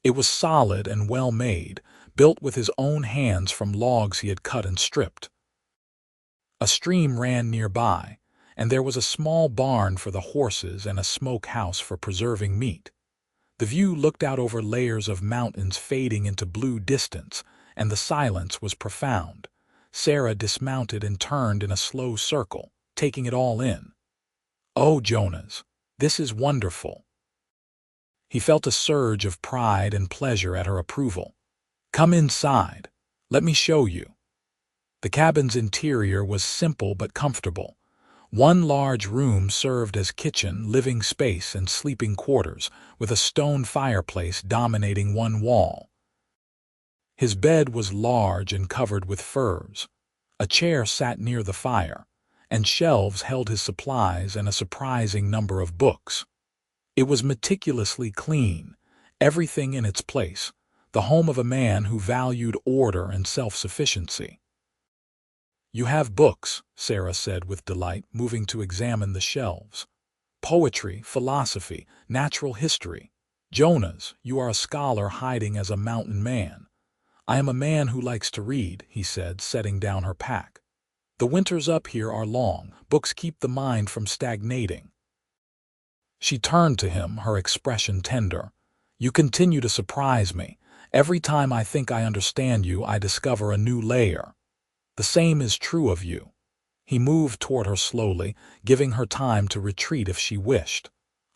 It was solid and well made, built with his own hands from logs he had cut and stripped. A stream ran nearby, and there was a small barn for the horses and a smoke house for preserving meat. The view looked out over layers of mountains fading into blue distance, and the silence was profound. Sarah dismounted and turned in a slow circle, taking it all in. Oh, Jonas, this is wonderful. He felt a surge of pride and pleasure at her approval. Come inside. Let me show you. The cabin's interior was simple but comfortable. One large room served as kitchen, living space, and sleeping quarters, with a stone fireplace dominating one wall. His bed was large and covered with furs. A chair sat near the fire, and shelves held his supplies and a surprising number of books. It was meticulously clean, everything in its place, the home of a man who valued order and self-sufficiency. "You have books," Sarah said with delight, moving to examine the shelves. "Poetry, philosophy, natural history. Jonas, you are a scholar hiding as a mountain man." "I am a man who likes to read," he said, setting down her pack. "The winters up here are long. Books keep the mind from stagnating." She turned to him, her expression tender. "You continue to surprise me. Every time I think I understand you, I discover a new layer. The same is true of you." He moved toward her slowly, giving her time to retreat if she wished.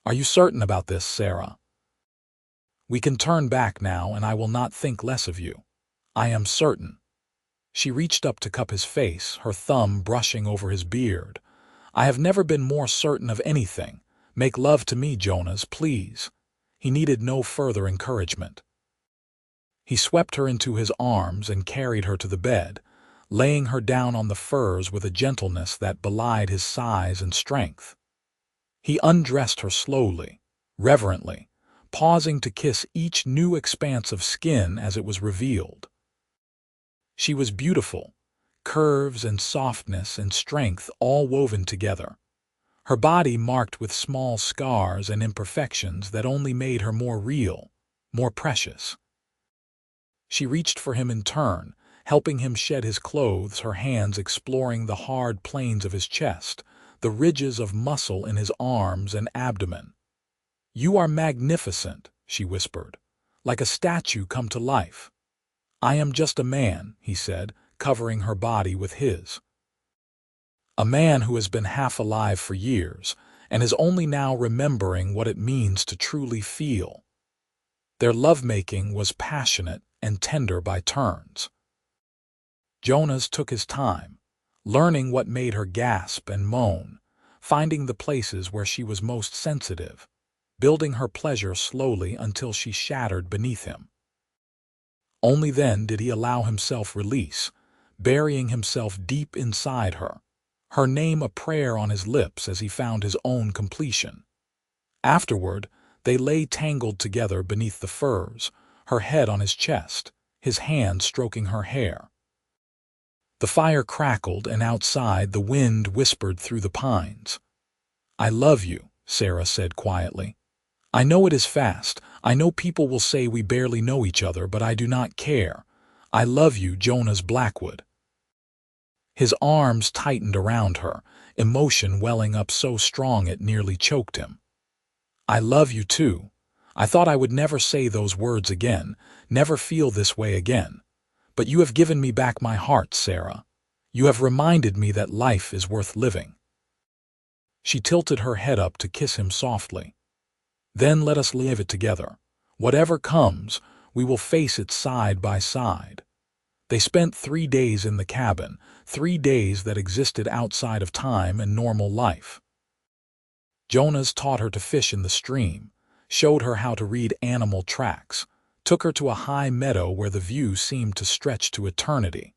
"Are you certain about this, Sarah? We can turn back now, and I will not think less of you." "I am certain." She reached up to cup his face, her thumb brushing over his beard. "I have never been more certain of anything. Make love to me, Jonas, please." He needed no further encouragement. He swept her into his arms and carried her to the bed, laying her down on the furs with a gentleness that belied his size and strength. He undressed her slowly, reverently, pausing to kiss each new expanse of skin as it was revealed. She was beautiful, curves and softness and strength all woven together. Her body marked with small scars and imperfections that only made her more real, more precious. She reached for him in turn, helping him shed his clothes, her hands exploring the hard planes of his chest, the ridges of muscle in his arms and abdomen. "You are magnificent," she whispered, "like a statue come to life." "I am just a man," he said, covering her body with his. "A man who has been half alive for years, and is only now remembering what it means to truly feel." Their lovemaking was passionate and tender by turns. Jonas took his time, learning what made her gasp and moan, finding the places where she was most sensitive, building her pleasure slowly until she shattered beneath him. Only then did he allow himself release, burying himself deep inside her, her name a prayer on his lips as he found his own completion. Afterward, they lay tangled together beneath the furs, her head on his chest, his hand stroking her hair. The fire crackled, and outside the wind whispered through the pines. "I love you," Sarah said quietly. "I know it is fast. I know people will say we barely know each other, but I do not care. I love you, Jonas Blackwood." His arms tightened around her, emotion welling up so strong it nearly choked him. "I love you too. I thought I would never say those words again, never feel this way again. But you have given me back my heart, Sarah. You have reminded me that life is worth living." She tilted her head up to kiss him softly. "Then let us live it together. Whatever comes, we will face it side by side." They spent 3 days in the cabin, 3 days that existed outside of time and normal life. Jonas taught her to fish in the stream, showed her how to read animal tracks, took her to a high meadow where the view seemed to stretch to eternity.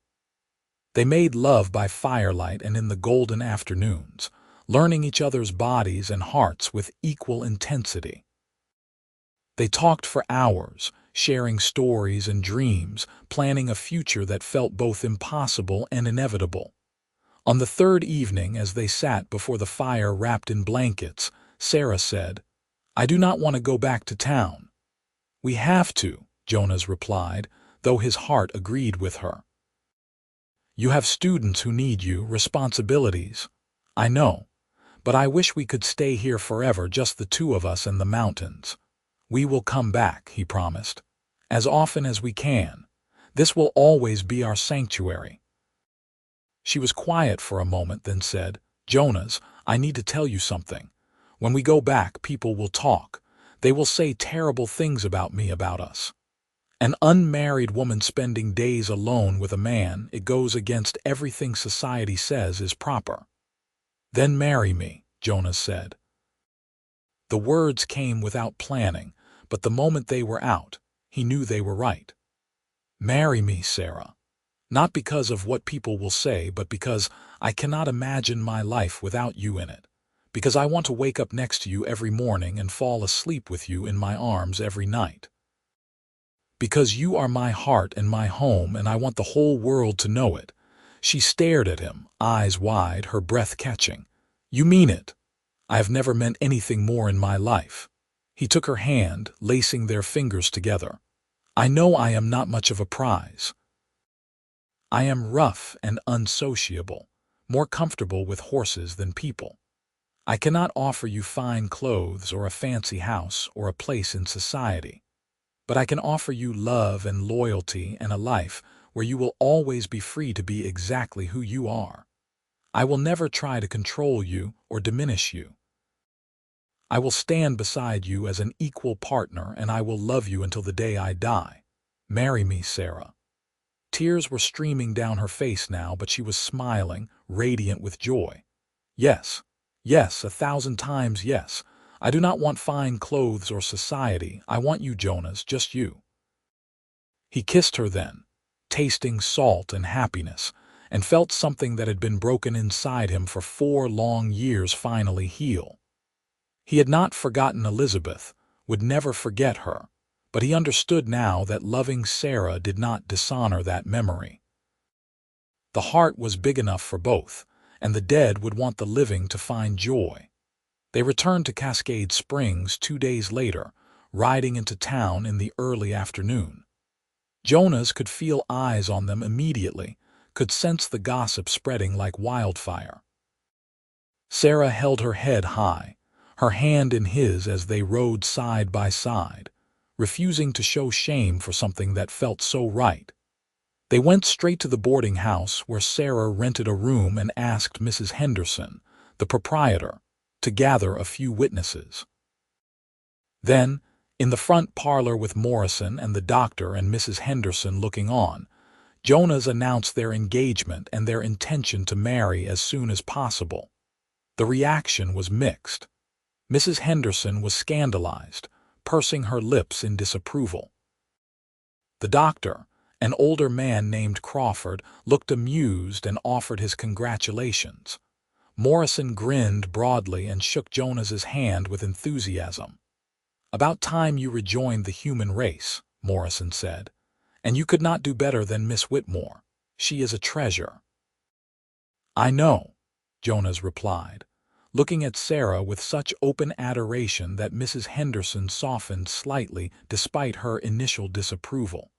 They made love by firelight and in the golden afternoons, learning each other's bodies and hearts with equal intensity. They talked for hours, sharing stories and dreams, planning a future that felt both impossible and inevitable. On the 3rd evening, as they sat before the fire wrapped in blankets, Sarah said, "I do not want to go back to town." "We have to," Jonas replied, though his heart agreed with her. "You have students who need you, responsibilities." "I know, but I wish we could stay here forever, just the two of us and the mountains." "We will come back," he promised, "as often as we can. This will always be our sanctuary." She was quiet for a moment, then said, "Jonas, I need to tell you something. When we go back, people will talk. They will say terrible things about me, about us. An unmarried woman spending days alone with a man, it goes against everything society says is proper." "Then marry me," Jonas said. The words came without planning, but the moment they were out, he knew they were right. "Marry me, Sarah. Not because of what people will say, but because I cannot imagine my life without you in it. Because I want to wake up next to you every morning and fall asleep with you in my arms every night. Because you are my heart and my home, and I want the whole world to know it." She stared at him, eyes wide, her breath catching. "You mean it?" "I have never meant anything more in my life." He took her hand, lacing their fingers together. "I know I am not much of a prize. I am rough and unsociable, more comfortable with horses than people. I cannot offer you fine clothes or a fancy house or a place in society. But I can offer you love and loyalty and a life where you will always be free to be exactly who you are. I will never try to control you or diminish you. I will stand beside you as an equal partner, and I will love you until the day I die. Marry me, Sarah." Tears were streaming down her face now, but she was smiling, radiant with joy. "Yes, yes, 1,000 times yes. I do not want fine clothes or society. I want you, Jonas, just you." He kissed her then, tasting salt and happiness, and felt something that had been broken inside him for 4 long years finally heal. He had not forgotten Elizabeth, would never forget her, but he understood now that loving Sarah did not dishonor that memory. The heart was big enough for both, and the dead would want the living to find joy. They returned to Cascade Springs 2 days later, riding into town in the early afternoon. Jonas could feel eyes on them immediately, could sense the gossip spreading like wildfire. Sarah held her head high, her hand in his as they rode side by side, refusing to show shame for something that felt so right. They went straight to the boarding house where Sarah rented a room and asked Mrs. Henderson, the proprietor, to gather a few witnesses. Then, in the front parlor with Morrison and the doctor and Mrs. Henderson looking on, Jonas announced their engagement and their intention to marry as soon as possible. The reaction was mixed. Mrs. Henderson was scandalized, pursing her lips in disapproval. The doctor, an older man named Crawford, looked amused and offered his congratulations. Morrison grinned broadly and shook Jonas's hand with enthusiasm. "About time you rejoined the human race," Morrison said. "And you could not do better than Miss Whitmore. She is a treasure." "I know," Jonas replied, looking at Sarah with such open adoration that Mrs. Henderson softened slightly despite her initial disapproval.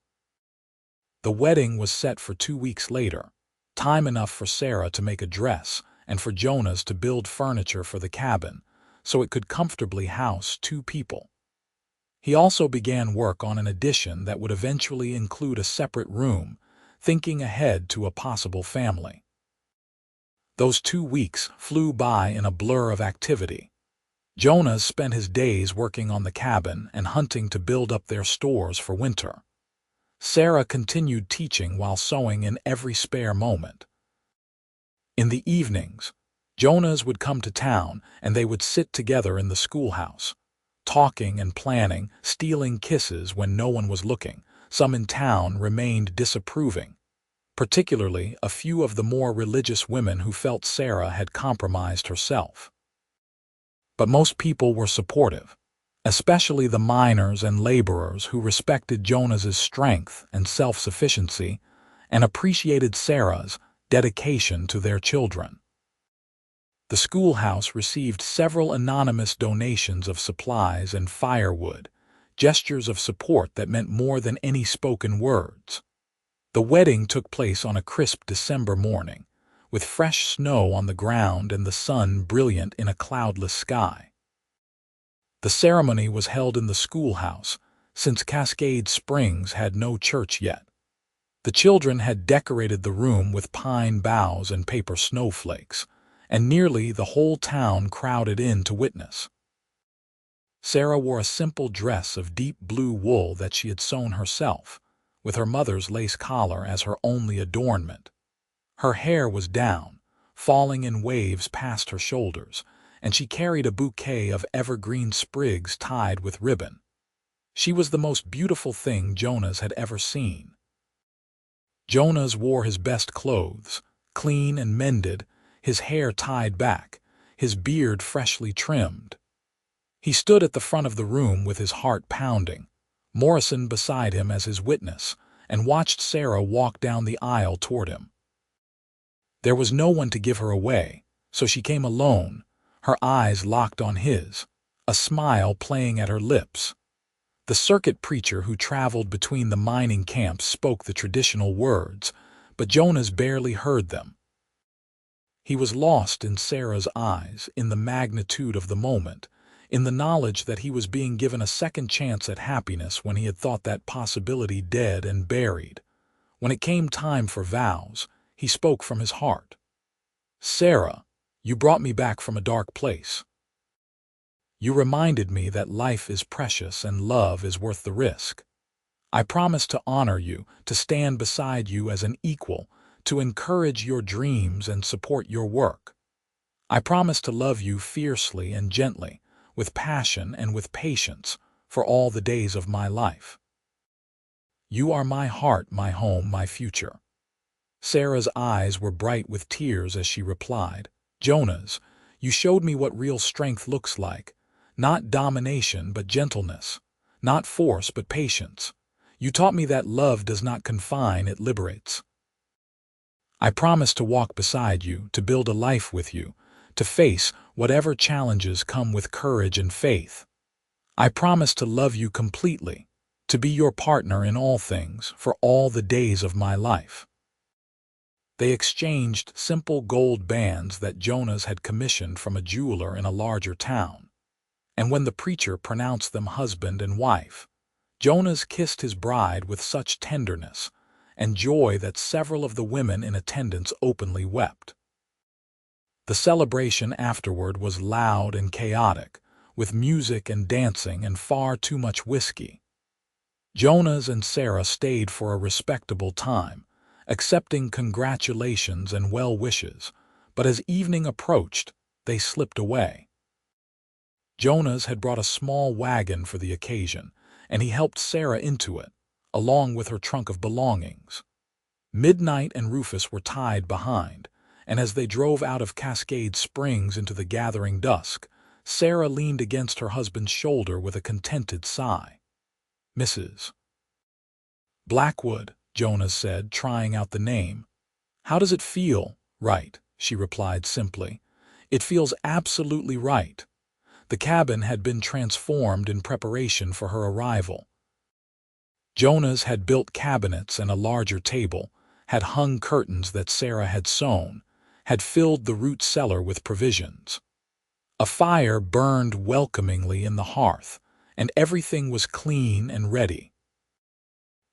The wedding was set for 2 weeks later, time enough for Sarah to make a dress and for Jonas to build furniture for the cabin so it could comfortably house 2 people. He also began work on an addition that would eventually include a separate room, thinking ahead to a possible family. Those 2 weeks flew by in a blur of activity. Jonas spent his days working on the cabin and hunting to build up their stores for winter. Sarah continued teaching while sewing in every spare moment. In the evenings, Jonas would come to town and they would sit together in the schoolhouse, talking and planning, stealing kisses when no one was looking. Some in town remained disapproving, particularly a few of the more religious women who felt Sarah had compromised herself. But most people were supportive, especially the miners and laborers who respected Jonas's strength and self-sufficiency and appreciated Sarah's dedication to their children. The schoolhouse received several anonymous donations of supplies and firewood, gestures of support that meant more than any spoken words. The wedding took place on a crisp December morning, with fresh snow on the ground and the sun brilliant in a cloudless sky. The ceremony was held in the schoolhouse, since Cascade Springs had no church yet. The children had decorated the room with pine boughs and paper snowflakes, and nearly the whole town crowded in to witness. Sarah wore a simple dress of deep blue wool that she had sewn herself, with her mother's lace collar as her only adornment. Her hair was down, falling in waves past her shoulders, and she carried a bouquet of evergreen sprigs tied with ribbon. She was the most beautiful thing Jonas had ever seen. Jonas wore his best clothes, clean and mended, his hair tied back, his beard freshly trimmed. He stood at the front of the room with his heart pounding, Morrison beside him as his witness, and watched Sarah walk down the aisle toward him. There was no one to give her away, so she came alone, her eyes locked on his, a smile playing at her lips. The circuit preacher who traveled between the mining camps spoke the traditional words, but Jonas barely heard them. He was lost in Sarah's eyes, in the magnitude of the moment, in the knowledge that he was being given a second chance at happiness when he had thought that possibility dead and buried. When it came time for vows, he spoke from his heart. "Sarah, you brought me back from a dark place. You reminded me that life is precious and love is worth the risk. I promise to honor you, to stand beside you as an equal, to encourage your dreams and support your work. I promise to love you fiercely and gently, with passion and with patience, for all the days of my life. You are my heart, my home, my future." Sarah's eyes were bright with tears as she replied, "Jonas, you showed me what real strength looks like. Not domination, but gentleness. Not force, but patience. You taught me that love does not confine, it liberates. I promise to walk beside you, to build a life with you, to face whatever challenges come with courage and faith. I promise to love you completely, to be your partner in all things, for all the days of my life." They exchanged simple gold bands that Jonas had commissioned from a jeweler in a larger town. And when the preacher pronounced them husband and wife, Jonas kissed his bride with such tenderness and joy that several of the women in attendance openly wept. The celebration afterward was loud and chaotic, with music and dancing and far too much whiskey. Jonas and Sarah stayed for a respectable time, accepting congratulations and well wishes, but as evening approached, they slipped away. Jonas had brought a small wagon for the occasion, and he helped Sarah into it, along with her trunk of belongings. Midnight and Rufus were tied behind, and as they drove out of Cascade Springs into the gathering dusk, Sarah leaned against her husband's shoulder with a contented sigh. "Mrs. Blackwood," Jonas said, trying out the name. "How does it feel?" "Right," she replied simply. "It feels absolutely right." The cabin had been transformed in preparation for her arrival. Jonas had built cabinets and a larger table, had hung curtains that Sarah had sewn, had filled the root cellar with provisions. A fire burned welcomingly in the hearth, and everything was clean and ready.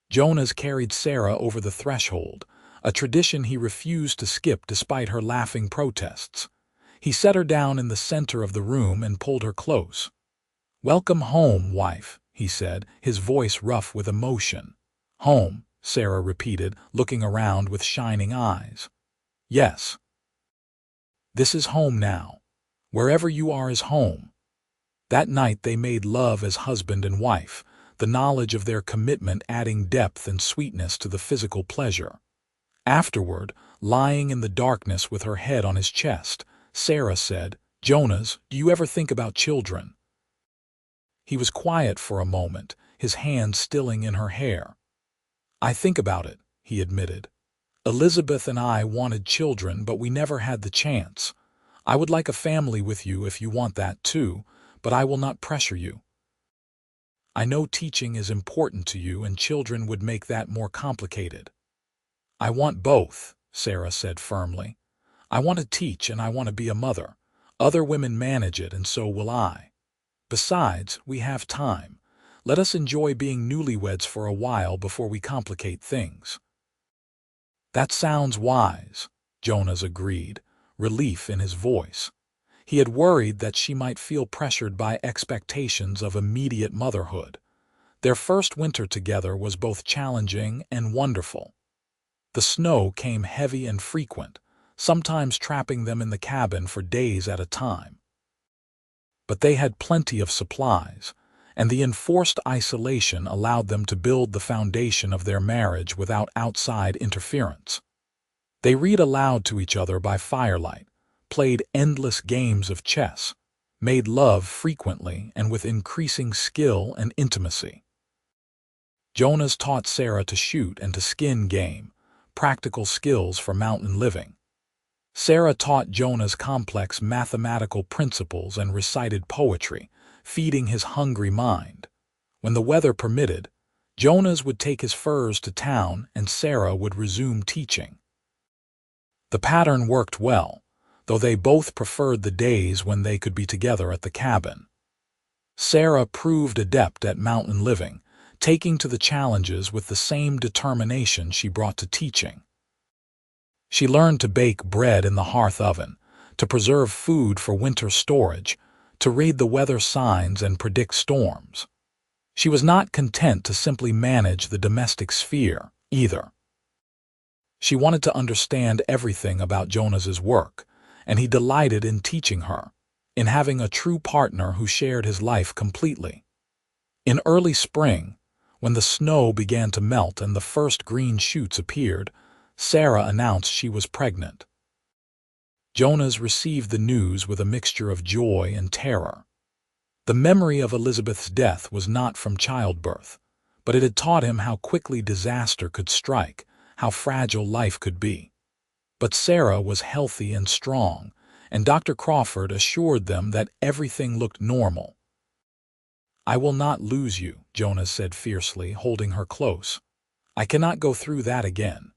Jonas carried Sarah over the threshold, a tradition he refused to skip despite her laughing protests. He set her down in the center of the room and pulled her close. "Welcome home, wife," he said, his voice rough with emotion. "Home," Sarah repeated, looking around with shining eyes. "Yes. This is home now. Wherever you are is home." That night they made love as husband and wife, the knowledge of their commitment adding depth and sweetness to the physical pleasure. Afterward, lying in the darkness with her head on his chest, Sarah said, "Jonas, do you ever think about children?" He was quiet for a moment, his hand stilling in her hair. "I think about it," he admitted. "Elizabeth and I wanted children, but we never had the chance. I would like a family with you if you want that too, but I will not pressure you. I know teaching is important to you and children would make that more complicated." "I want both," Sarah said firmly. "I want to teach and I want to be a mother. Other women manage it and so will I. Besides, we have time. Let us enjoy being newlyweds for a while before we complicate things." "That sounds wise," Jonas agreed, relief in his voice. He had worried that she might feel pressured by expectations of immediate motherhood. Their first winter together was both challenging and wonderful. The snow came heavy and frequent, sometimes trapping them in the cabin for days at a time. But they had plenty of supplies, and the enforced isolation allowed them to build the foundation of their marriage without outside interference. They read aloud to each other by firelight, played endless games of chess, made love frequently and with increasing skill and intimacy. Jonas taught Sarah to shoot and to skin game, practical skills for mountain living. Sarah taught Jonas complex mathematical principles and recited poetry, feeding his hungry mind. When the weather permitted, Jonas would take his furs to town and Sarah would resume teaching. The pattern worked well, though they both preferred the days when they could be together at the cabin. Sarah proved adept at mountain living, taking to the challenges with the same determination she brought to teaching. She learned to bake bread in the hearth oven, to preserve food for winter storage, to read the weather signs and predict storms. She was not content to simply manage the domestic sphere, either. She wanted to understand everything about Jonas's work, and he delighted in teaching her, in having a true partner who shared his life completely. In early spring, when the snow began to melt and the first green shoots appeared, Sarah announced she was pregnant. Jonas received the news with a mixture of joy and terror. The memory of Elizabeth's death was not from childbirth, but it had taught him how quickly disaster could strike, how fragile life could be. But Sarah was healthy and strong, and Dr. Crawford assured them that everything looked normal. "I will not lose you," Jonas said fiercely, holding her close. "I cannot go through that again."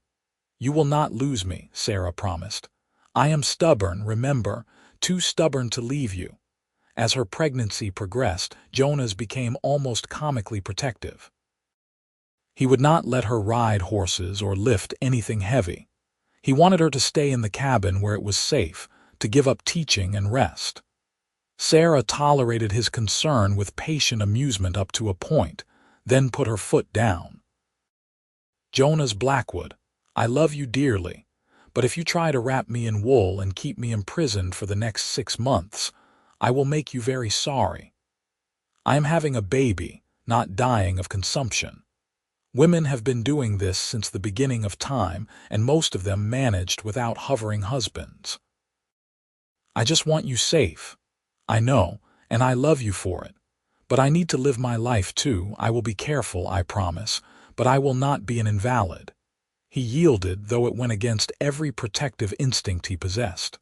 "You will not lose me," Sarah promised. "I am stubborn, remember, too stubborn to leave you." As her pregnancy progressed, Jonas became almost comically protective. He would not let her ride horses or lift anything heavy. He wanted her to stay in the cabin where it was safe, to give up teaching and rest. Sarah tolerated his concern with patient amusement up to a point, then put her foot down. "Jonas Blackwood, I love you dearly, but if you try to wrap me in wool and keep me imprisoned for the next 6 months, I will make you very sorry. I am having a baby, not dying of consumption. Women have been doing this since the beginning of time, and most of them managed without hovering husbands. I just want you safe. I know, and I love you for it. But I need to live my life too. I will be careful, I promise, but I will not be an invalid." He yielded, though it went against every protective instinct he possessed.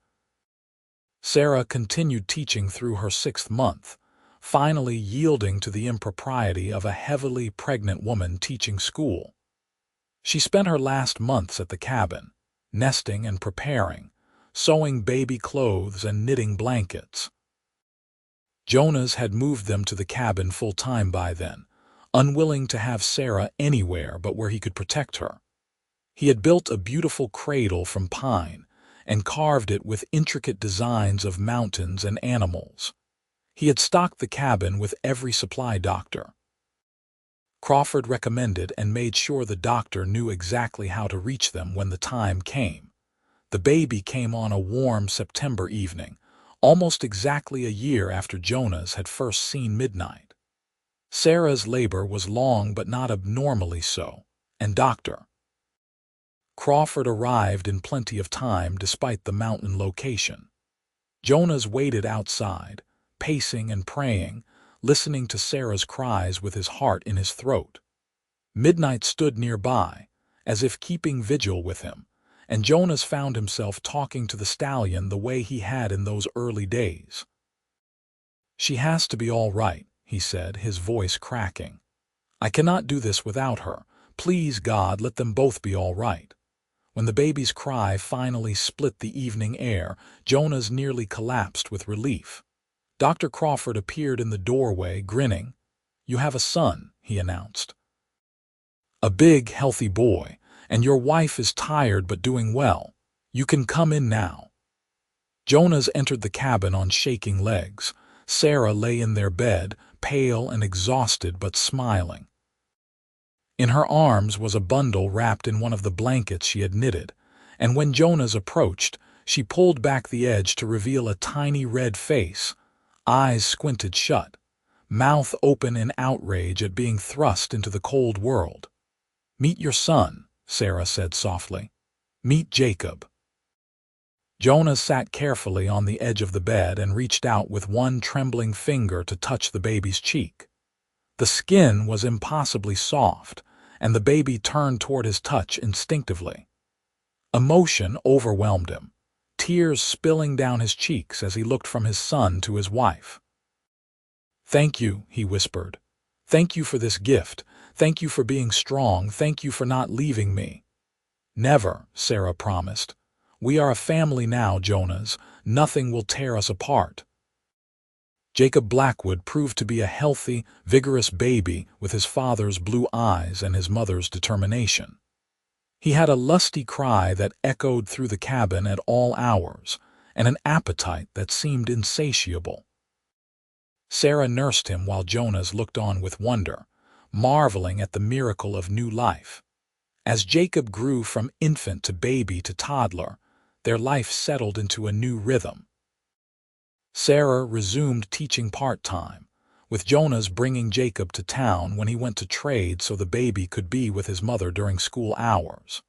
Sarah continued teaching through her 6th month, finally yielding to the impropriety of a heavily pregnant woman teaching school. She spent her last months at the cabin, nesting and preparing, sewing baby clothes and knitting blankets. Jonas had moved them to the cabin full-time by then, unwilling to have Sarah anywhere but where he could protect her. He had built a beautiful cradle from pine and carved it with intricate designs of mountains and animals. He had stocked the cabin with every supply doctor. Crawford recommended and made sure the doctor knew exactly how to reach them when the time came. The baby came on a warm September evening, almost exactly a year after Jonas had first seen midnight. Sarah's labor was long but not abnormally so, and Dr. Crawford arrived in plenty of time despite the mountain location. Jonas waited outside, pacing and praying, listening to Sarah's cries with his heart in his throat. Midnight stood nearby, as if keeping vigil with him, and Jonas found himself talking to the stallion the way he had in those early days. "She has to be all right," he said, his voice cracking. "I cannot do this without her. Please, God, let them both be all right." When the baby's cry finally split the evening air, Jonas nearly collapsed with relief. Dr. Crawford appeared in the doorway, grinning. "You have a son," he announced. "A big, healthy boy, and your wife is tired but doing well. You can come in now." Jonas entered the cabin on shaking legs. Sarah lay in their bed, pale and exhausted but smiling. In her arms was a bundle wrapped in one of the blankets she had knitted, and when Jonas approached, she pulled back the edge to reveal a tiny red face, eyes squinted shut, mouth open in outrage at being thrust into the cold world. "Meet your son," Sarah said softly. "Meet Jacob." Jonas sat carefully on the edge of the bed and reached out with one trembling finger to touch the baby's cheek. The skin was impossibly soft, and the baby turned toward his touch instinctively. Emotion overwhelmed him, tears spilling down his cheeks as he looked from his son to his wife. "Thank you," he whispered. "Thank you for this gift. Thank you for being strong. Thank you for not leaving me." "Never," Sarah promised. "We are a family now, Jonas. Nothing will tear us apart." Jacob Blackwood proved to be a healthy, vigorous baby with his father's blue eyes and his mother's determination. He had a lusty cry that echoed through the cabin at all hours, and an appetite that seemed insatiable. Sarah nursed him while Jonas looked on with wonder, marveling at the miracle of new life. As Jacob grew from infant to baby to toddler, their life settled into a new rhythm. Sarah resumed teaching part-time, with Jonas bringing Jacob to town when he went to trade so the baby could be with his mother during school hours.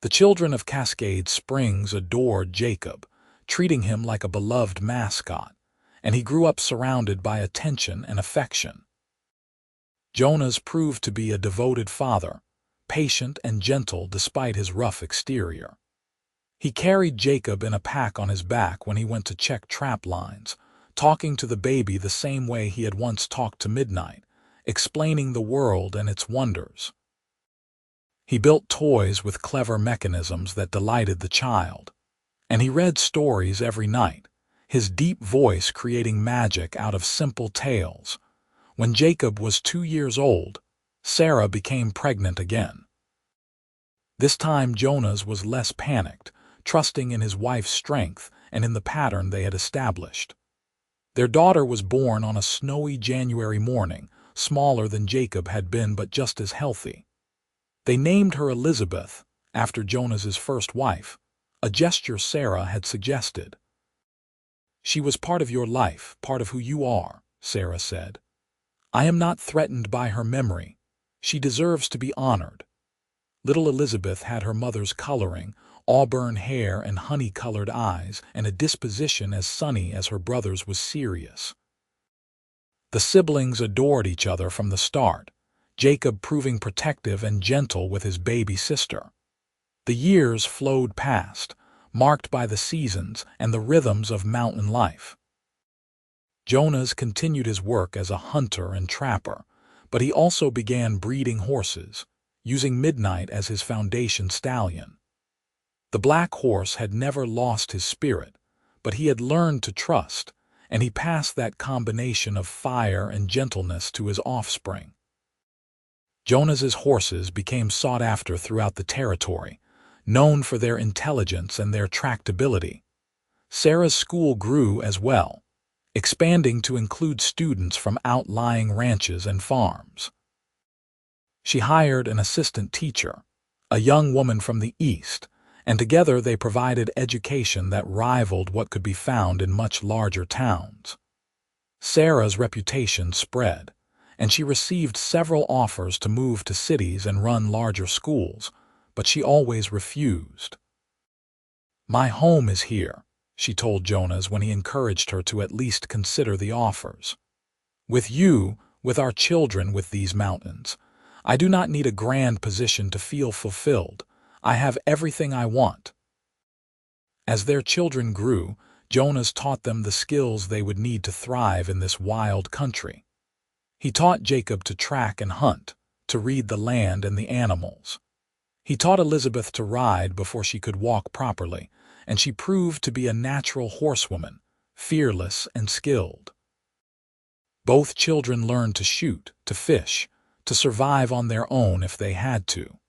The children of Cascade Springs adored Jacob, treating him like a beloved mascot, and he grew up surrounded by attention and affection. Jonas proved to be a devoted father, patient and gentle despite his rough exterior. He carried Jacob in a pack on his back when he went to check trap lines, talking to the baby the same way he had once talked to Midnight, explaining the world and its wonders. He built toys with clever mechanisms that delighted the child, and he read stories every night, his deep voice creating magic out of simple tales. When Jacob was 2 years old, Sarah became pregnant again. This time Jonas was less panicked, trusting in his wife's strength and in the pattern they had established. Their daughter was born on a snowy January morning, smaller than Jacob had been but just as healthy. They named her Elizabeth, after Jonas's first wife, a gesture Sarah had suggested. "She was part of your life, part of who you are," Sarah said. "I am not threatened by her memory. She deserves to be honored." Little Elizabeth had her mother's coloring, auburn hair and honey-colored eyes, and a disposition as sunny as her brother's was serious. The siblings adored each other from the start, Jacob proving protective and gentle with his baby sister. The years flowed past, marked by the seasons and the rhythms of mountain life. Jonas continued his work as a hunter and trapper, but he also began breeding horses, using Midnight as his foundation stallion. The black horse had never lost his spirit, but he had learned to trust, and he passed that combination of fire and gentleness to his offspring. Jonas's horses became sought after throughout the territory, known for their intelligence and their tractability. Sarah's school grew as well, expanding to include students from outlying ranches and farms. She hired an assistant teacher, a young woman from the East, and together they provided education that rivaled what could be found in much larger towns. Sarah's reputation spread, and she received several offers to move to cities and run larger schools, but she always refused. "My home is here," she told Jonas when he encouraged her to at least consider the offers. "With you, with our children, with these mountains, I do not need a grand position to feel fulfilled. I have everything I want." As their children grew, Jonas taught them the skills they would need to thrive in this wild country. He taught Jacob to track and hunt, to read the land and the animals. He taught Elizabeth to ride before she could walk properly, and she proved to be a natural horsewoman, fearless and skilled. Both children learned to shoot, to fish, to survive on their own if they had to.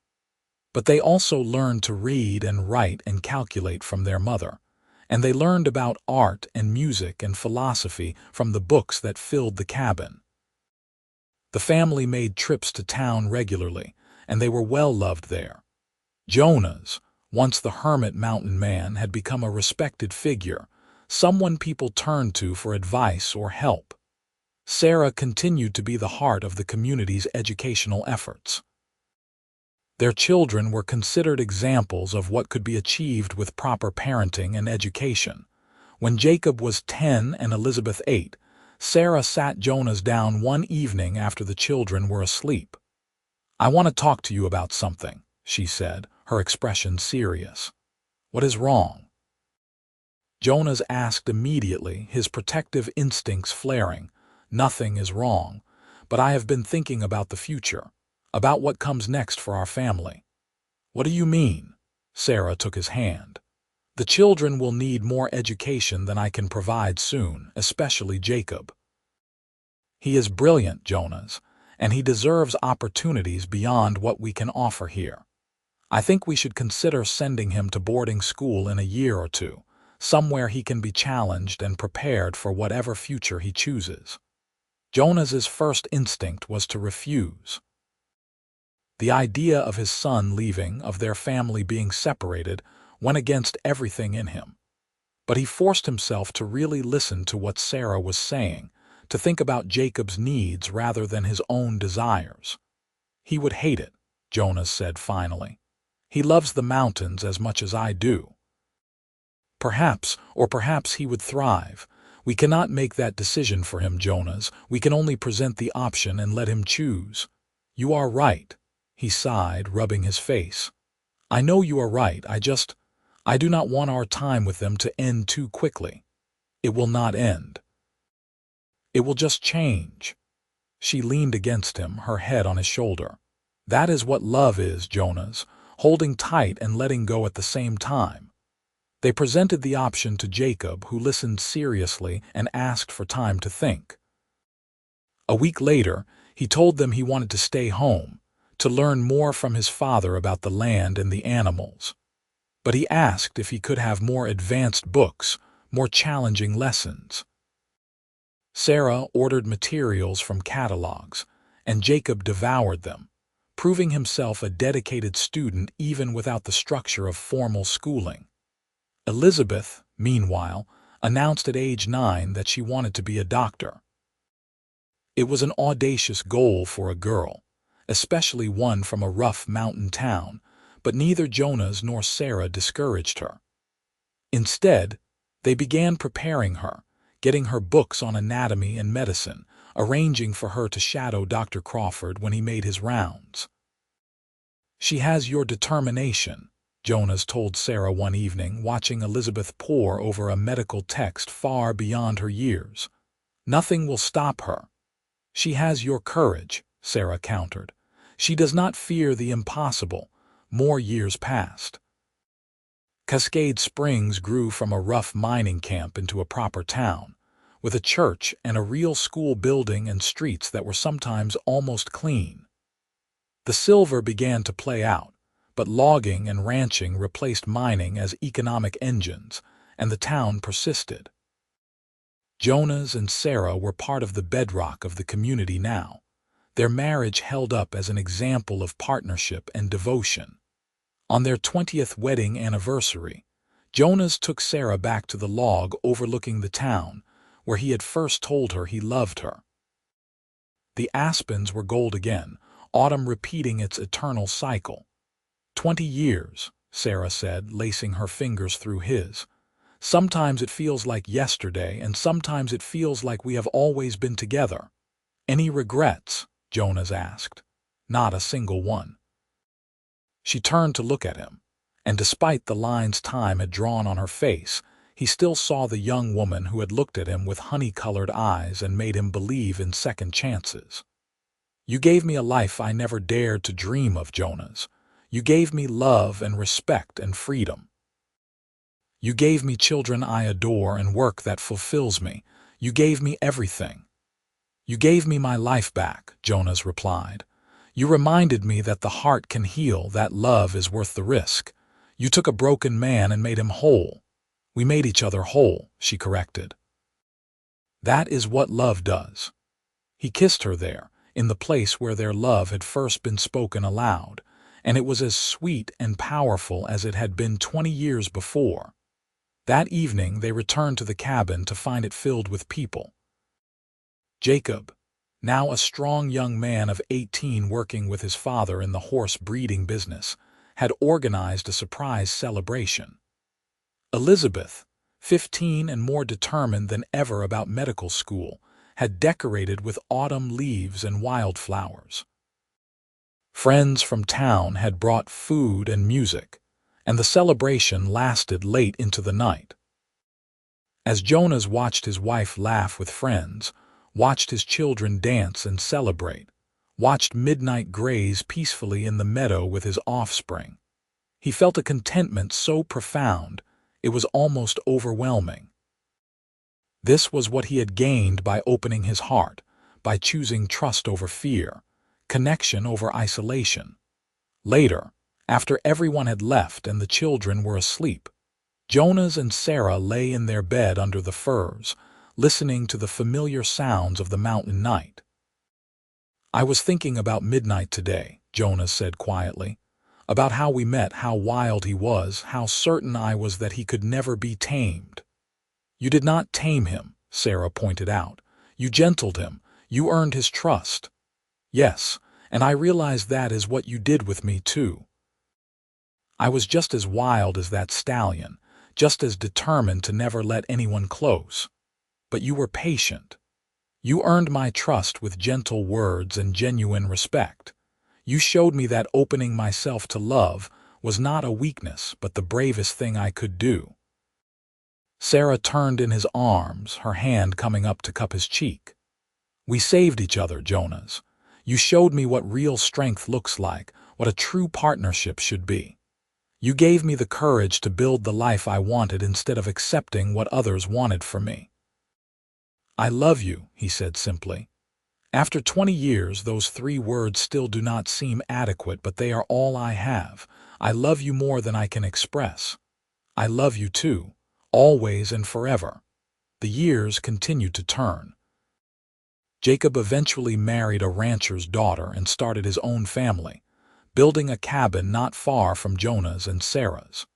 But they also learned to read and write and calculate from their mother, and they learned about art and music and philosophy from the books that filled the cabin. The family made trips to town regularly, and they were well loved there. Jonas, once the hermit mountain man, had become a respected figure, someone people turned to for advice or help. Sarah continued to be the heart of the community's educational efforts. Their children were considered examples of what could be achieved with proper parenting and education. When Jacob was 10 and Elizabeth 8, Sarah sat Jonas down one evening after the children were asleep. "I want to talk to you about something," she said, her expression serious. "What is wrong?" Jonas asked immediately, his protective instincts flaring. "Nothing is wrong, but I have been thinking about the future, about what comes next for our family." "What do you mean?" Sarah took his hand. "The children will need more education than I can provide soon, especially Jacob. He is brilliant, Jonas, and he deserves opportunities beyond what we can offer here. I think we should consider sending him to boarding school in a year or two, somewhere he can be challenged and prepared for whatever future he chooses." Jonas's first instinct was to refuse. The idea of his son leaving, of their family being separated, went against everything in him. But he forced himself to really listen to what Sarah was saying, to think about Jacob's needs rather than his own desires. "He would hate it," Jonas said finally. "He loves the mountains as much as I do." Perhaps he would thrive. We cannot make that decision for him, Jonas. We can only present the option and let him choose. "You are right," he sighed, rubbing his face. "I know you are right. I do not want our time with them to end too quickly. It will not end. It will just change." She leaned against him, her head on his shoulder. "That is what love is, Jonas, holding tight and letting go at the same time." They presented the option to Jacob, who listened seriously and asked for time to think. A week later, he told them he wanted to stay home, to learn more from his father about the land and the animals. But he asked if he could have more advanced books, more challenging lessons. Sarah ordered materials from catalogs, and Jacob devoured them, proving himself a dedicated student even without the structure of formal schooling. Elizabeth, meanwhile, announced at age 9 that she wanted to be a doctor. It was an audacious goal for a girl, especially one from a rough mountain town, but neither Jonas nor Sarah discouraged her. Instead, they began preparing her, getting her books on anatomy and medicine, arranging for her to shadow Dr. Crawford when he made his rounds. "She has your determination," Jonas told Sarah one evening, watching Elizabeth pore over a medical text far beyond her years. "Nothing will stop her." "She has your courage," Sarah countered. "She does not fear the impossible." More years passed. Cascade Springs grew from a rough mining camp into a proper town, with a church and a real school building and streets that were sometimes almost clean. The silver began to play out, but logging and ranching replaced mining as economic engines, and the town persisted. Jonas and Sarah were part of the bedrock of the community now. Their marriage held up as an example of partnership and devotion. On their 20th wedding anniversary, Jonas took Sarah back to the log overlooking the town, where he had first told her he loved her. The aspens were gold again, autumn repeating its eternal cycle. 20 years, Sarah said, lacing her fingers through his. "Sometimes it feels like yesterday, and sometimes it feels like we have always been together." "Any regrets?" Jonas asked. "Not a single one." She turned to look at him, and despite the lines time had drawn on her face, he still saw the young woman who had looked at him with honey-colored eyes and made him believe in second chances. "You gave me a life I never dared to dream of, Jonas. You gave me love and respect and freedom. You gave me children I adore and work that fulfills me. You gave me everything." "You gave me my life back," Jonas replied. "You reminded me that the heart can heal, that love is worth the risk. You took a broken man and made him whole." "We made each other whole," she corrected. "That is what love does." He kissed her there, in the place where their love had first been spoken aloud, and it was as sweet and powerful as it had been 20 years before. That evening they returned to the cabin to find it filled with people. Jacob, now a strong young man of 18 working with his father in the horse breeding business, had organized a surprise celebration. Elizabeth, 15 and more determined than ever about medical school, had decorated with autumn leaves and wildflowers. Friends from town had brought food and music, and the celebration lasted late into the night. As Jonas watched his wife laugh with friends, watched his children dance and celebrate, watched midnight graze peacefully in the meadow with his offspring, he felt a contentment so profound it was almost overwhelming. This was what he had gained by opening his heart, by choosing trust over fear, connection over isolation. Later, after everyone had left and the children were asleep, Jonas and Sarah lay in their bed under the firs, listening to the familiar sounds of the mountain night. "I was thinking about midnight today," Jonas said quietly, "about how we met, how wild he was, how certain I was that he could never be tamed." "You did not tame him," Sarah pointed out. "You gentled him. You earned his trust." "Yes, and I realize that is what you did with me, too. I was just as wild as that stallion, just as determined to never let anyone close. But you were patient. You earned my trust with gentle words and genuine respect. You showed me that opening myself to love was not a weakness, but the bravest thing I could do." Sarah turned in his arms, her hand coming up to cup his cheek. "We saved each other, Jonas. You showed me what real strength looks like, what a true partnership should be. You gave me the courage to build the life I wanted instead of accepting what others wanted for me." "I love you," he said simply. "After 20 years, those 3 words still do not seem adequate, but they are all I have. I love you more than I can express. I love you too, always and forever." The years continued to turn. Jacob eventually married a rancher's daughter and started his own family, building a cabin not far from Jonas and Sarah's.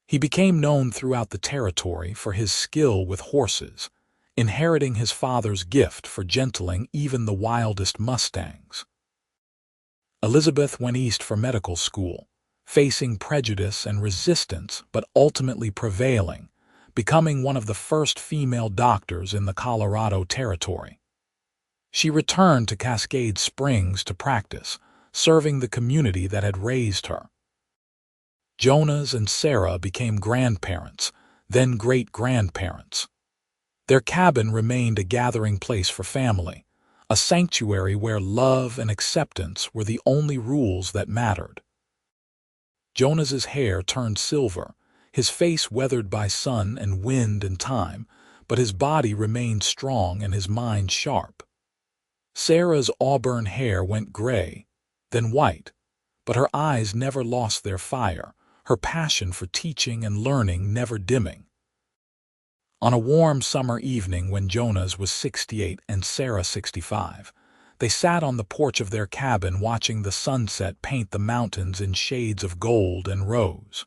He became known throughout the territory for his skill with horses, inheriting his father's gift for gentling even the wildest mustangs. Elizabeth went east for medical school, facing prejudice and resistance but ultimately prevailing, becoming one of the first female doctors in the Colorado Territory. She returned to Cascade Springs to practice, serving the community that had raised her. Jonas and Sarah became grandparents, then great-grandparents. Their cabin remained a gathering place for family, a sanctuary where love and acceptance were the only rules that mattered. Jonas's hair turned silver, his face weathered by sun and wind and time, but his body remained strong and his mind sharp. Sarah's auburn hair went gray, then white, but her eyes never lost their fire, her passion for teaching and learning never dimming. On a warm summer evening when Jonas was 68 and Sarah 65, they sat on the porch of their cabin watching the sunset paint the mountains in shades of gold and rose.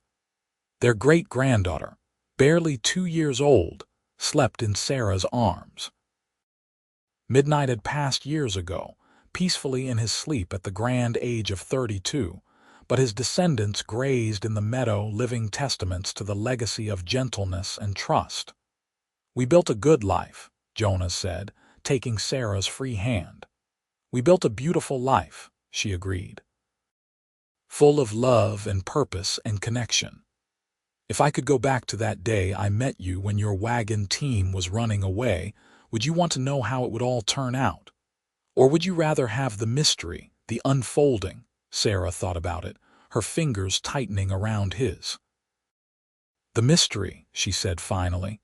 Their great-granddaughter, barely 2 years old, slept in Sarah's arms. Midnight had passed years ago, peacefully in his sleep at the grand age of 32, but his descendants grazed in the meadow, living testaments to the legacy of gentleness and trust. "We built a good life," Jonas said, taking Sarah's free hand. "We built a beautiful life," she agreed. "Full of love and purpose and connection. If I could go back to that day I met you when your wagon team was running away, would you want to know how it would all turn out? Or would you rather have the mystery, the unfolding?" Sarah thought about it, her fingers tightening around his. "The mystery," she said finally,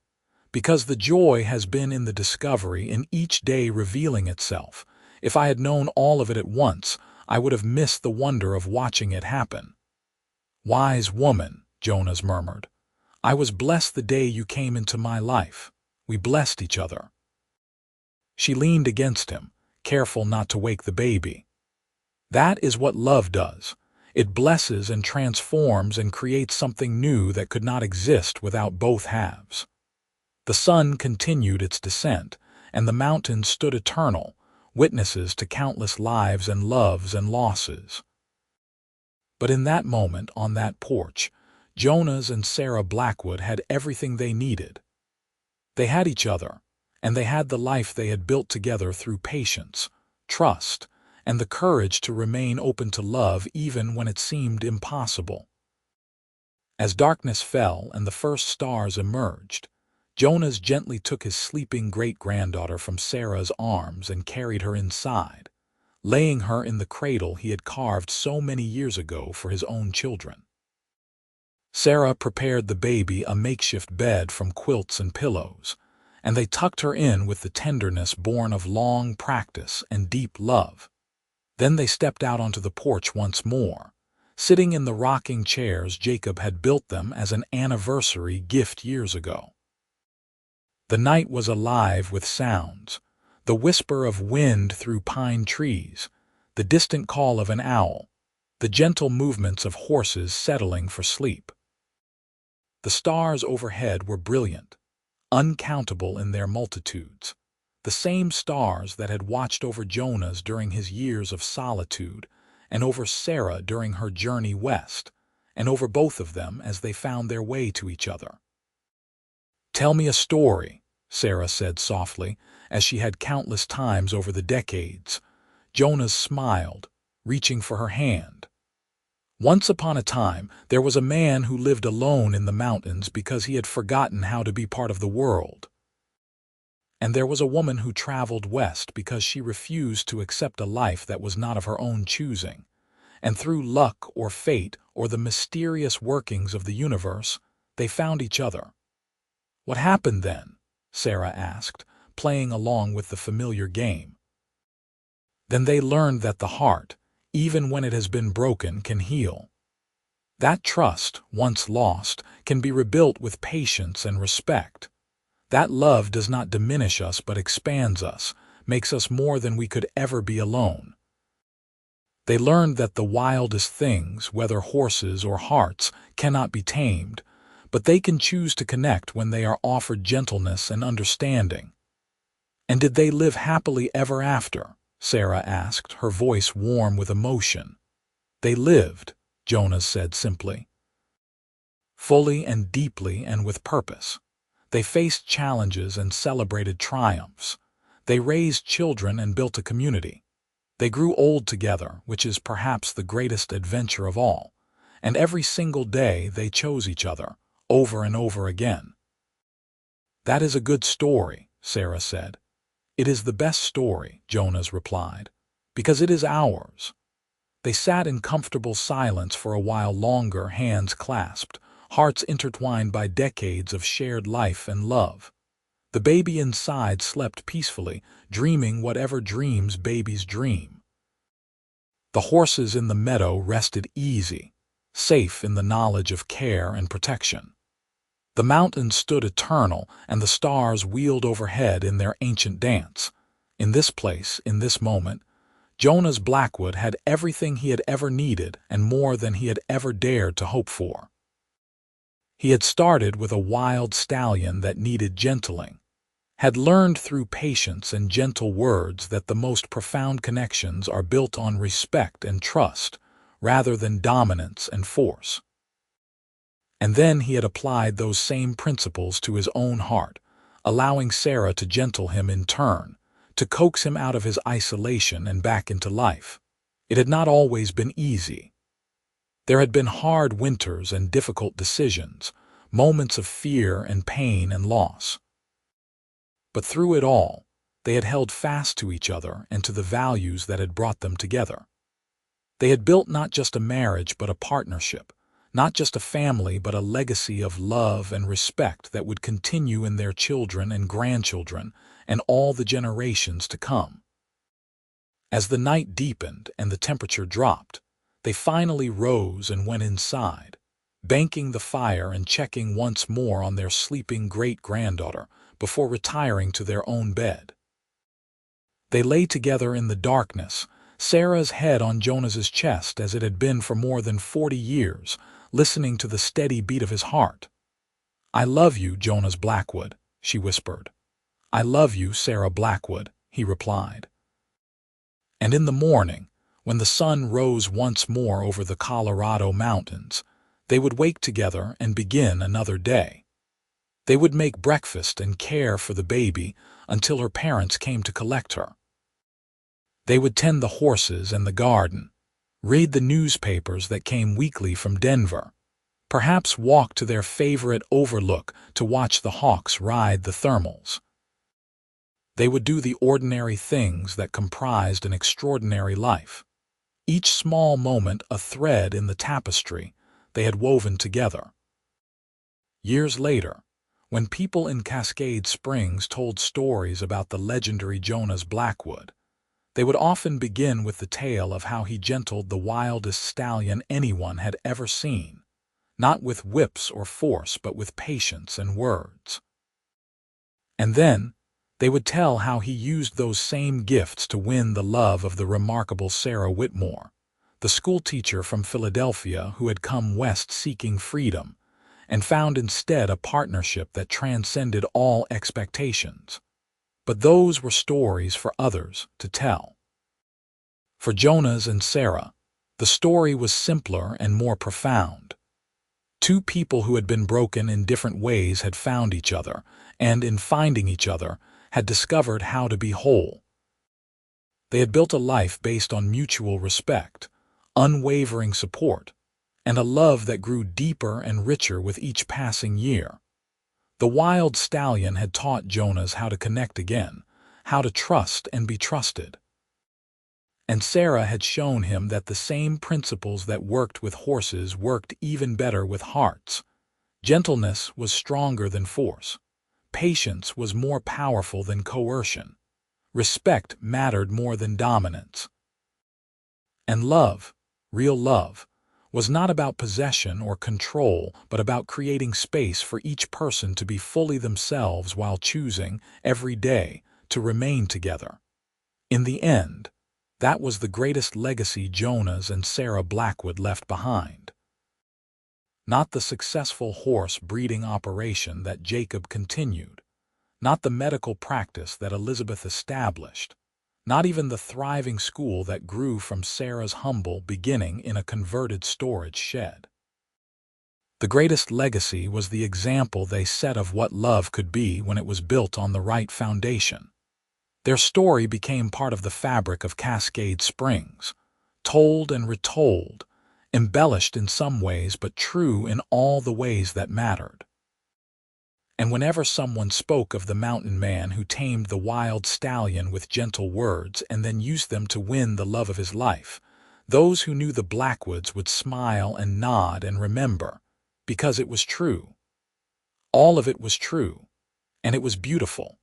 "because the joy has been in the discovery, in each day revealing itself. If I had known all of it at once, I would have missed the wonder of watching it happen." "Wise woman," Jonas murmured. "I was blessed the day you came into my life. We blessed each other." She leaned against him, careful not to wake the baby. "That is what love does. It blesses and transforms and creates something new that could not exist without both halves." The sun continued its descent, and the mountains stood eternal, witnesses to countless lives and loves and losses. But in that moment, on that porch, Jonas and Sarah Blackwood had everything they needed. They had each other, and they had the life they had built together through patience, trust, and the courage to remain open to love even when it seemed impossible. As darkness fell and the first stars emerged, Jonas gently took his sleeping great-granddaughter from Sarah's arms and carried her inside, laying her in the cradle he had carved so many years ago for his own children. Sarah prepared the baby a makeshift bed from quilts and pillows, and they tucked her in with the tenderness born of long practice and deep love. Then they stepped out onto the porch once more, sitting in the rocking chairs Jacob had built them as an anniversary gift years ago. The night was alive with sounds, the whisper of wind through pine trees, the distant call of an owl, the gentle movements of horses settling for sleep. The stars overhead were brilliant, uncountable in their multitudes, the same stars that had watched over Jonas during his years of solitude, and over Sarah during her journey west, and over both of them as they found their way to each other. "Tell me a story," Sarah said softly, as she had countless times over the decades. Jonas smiled, reaching for her hand. "Once upon a time, there was a man who lived alone in the mountains because he had forgotten how to be part of the world. And there was a woman who traveled west because she refused to accept a life that was not of her own choosing. And through luck or fate or the mysterious workings of the universe, they found each other." "What happened then?" Sarah asked, playing along with the familiar game. "Then they learned that the heart, even when it has been broken, can heal. That trust, once lost, can be rebuilt with patience and respect. That love does not diminish us but expands us, makes us more than we could ever be alone. They learned that the wildest things, whether horses or hearts, cannot be tamed, but they can choose to connect when they are offered gentleness and understanding." "And did they live happily ever after?" Sarah asked, her voice warm with emotion. "They lived," Jonas said simply. "Fully and deeply and with purpose. They faced challenges and celebrated triumphs. They raised children and built a community. They grew old together, which is perhaps the greatest adventure of all. And every single day they chose each other, over and over again." "That is a good story," Sarah said. "It is the best story," Jonas replied, "because it is ours." They sat in comfortable silence for a while longer, hands clasped, hearts intertwined by decades of shared life and love. The baby inside slept peacefully, dreaming whatever dreams babies dream. The horses in the meadow rested easy, safe in the knowledge of care and protection. The mountains stood eternal, and the stars wheeled overhead in their ancient dance. In this place, in this moment, Jonas Blackwood had everything he had ever needed and more than he had ever dared to hope for. He had started with a wild stallion that needed gentling, had learned through patience and gentle words that the most profound connections are built on respect and trust, rather than dominance and force. And then he had applied those same principles to his own heart, allowing Sarah to gentle him in turn, to coax him out of his isolation and back into life. It had not always been easy. There had been hard winters and difficult decisions, moments of fear and pain and loss. But through it all, they had held fast to each other and to the values that had brought them together. They had built not just a marriage but a partnership, not just a family but a legacy of love and respect that would continue in their children and grandchildren and all the generations to come. As the night deepened and the temperature dropped, they finally rose and went inside, banking the fire and checking once more on their sleeping great-granddaughter before retiring to their own bed. They lay together in the darkness, Sarah's head on Jonas's chest as it had been for more than 40 years, listening to the steady beat of his heart. "I love you, Jonas Blackwood," she whispered. "I love you, Sarah Blackwood," he replied. And in the morning, when the sun rose once more over the Colorado mountains, they would wake together and begin another day. They would make breakfast and care for the baby, until her parents came to collect her. They would tend the horses and the garden, read the newspapers that came weekly from Denver, perhaps walk to their favorite overlook to watch the Hawks ride the thermals. They would do the ordinary things that comprised an extraordinary life, each small moment a thread in the tapestry they had woven together. Years later, when people in Cascade Springs told stories about the legendary Jonas Blackwood, they would often begin with the tale of how he gentled the wildest stallion anyone had ever seen, not with whips or force but with patience and words. And then, they would tell how he used those same gifts to win the love of the remarkable Sarah Whitmore, the schoolteacher from Philadelphia who had come west seeking freedom, and found instead a partnership that transcended all expectations. But those were stories for others to tell. For Jonas and Sarah, the story was simpler and more profound. Two people who had been broken in different ways had found each other, and in finding each other, had discovered how to be whole. They had built a life based on mutual respect, unwavering support, and a love that grew deeper and richer with each passing year. The wild stallion had taught Jonas how to connect again, how to trust and be trusted. And Sarah had shown him that the same principles that worked with horses worked even better with hearts. Gentleness was stronger than force. Patience was more powerful than coercion. Respect mattered more than dominance. And love, real love, was not about possession or control, but about creating space for each person to be fully themselves while choosing, every day, to remain together. In the end, that was the greatest legacy Jonas and Sarah Blackwood left behind. Not the successful horse breeding operation that Jacob continued, not the medical practice that Elizabeth established, not even the thriving school that grew from Sarah's humble beginning in a converted storage shed. The greatest legacy was the example they set of what love could be when it was built on the right foundation. Their story became part of the fabric of Cascade Springs, told and retold, embellished in some ways but true in all the ways that mattered. And whenever someone spoke of the mountain man who tamed the wild stallion with gentle words and then used them to win the love of his life, those who knew the Blackwoods would smile and nod and remember, because it was true. All of it was true, and it was beautiful.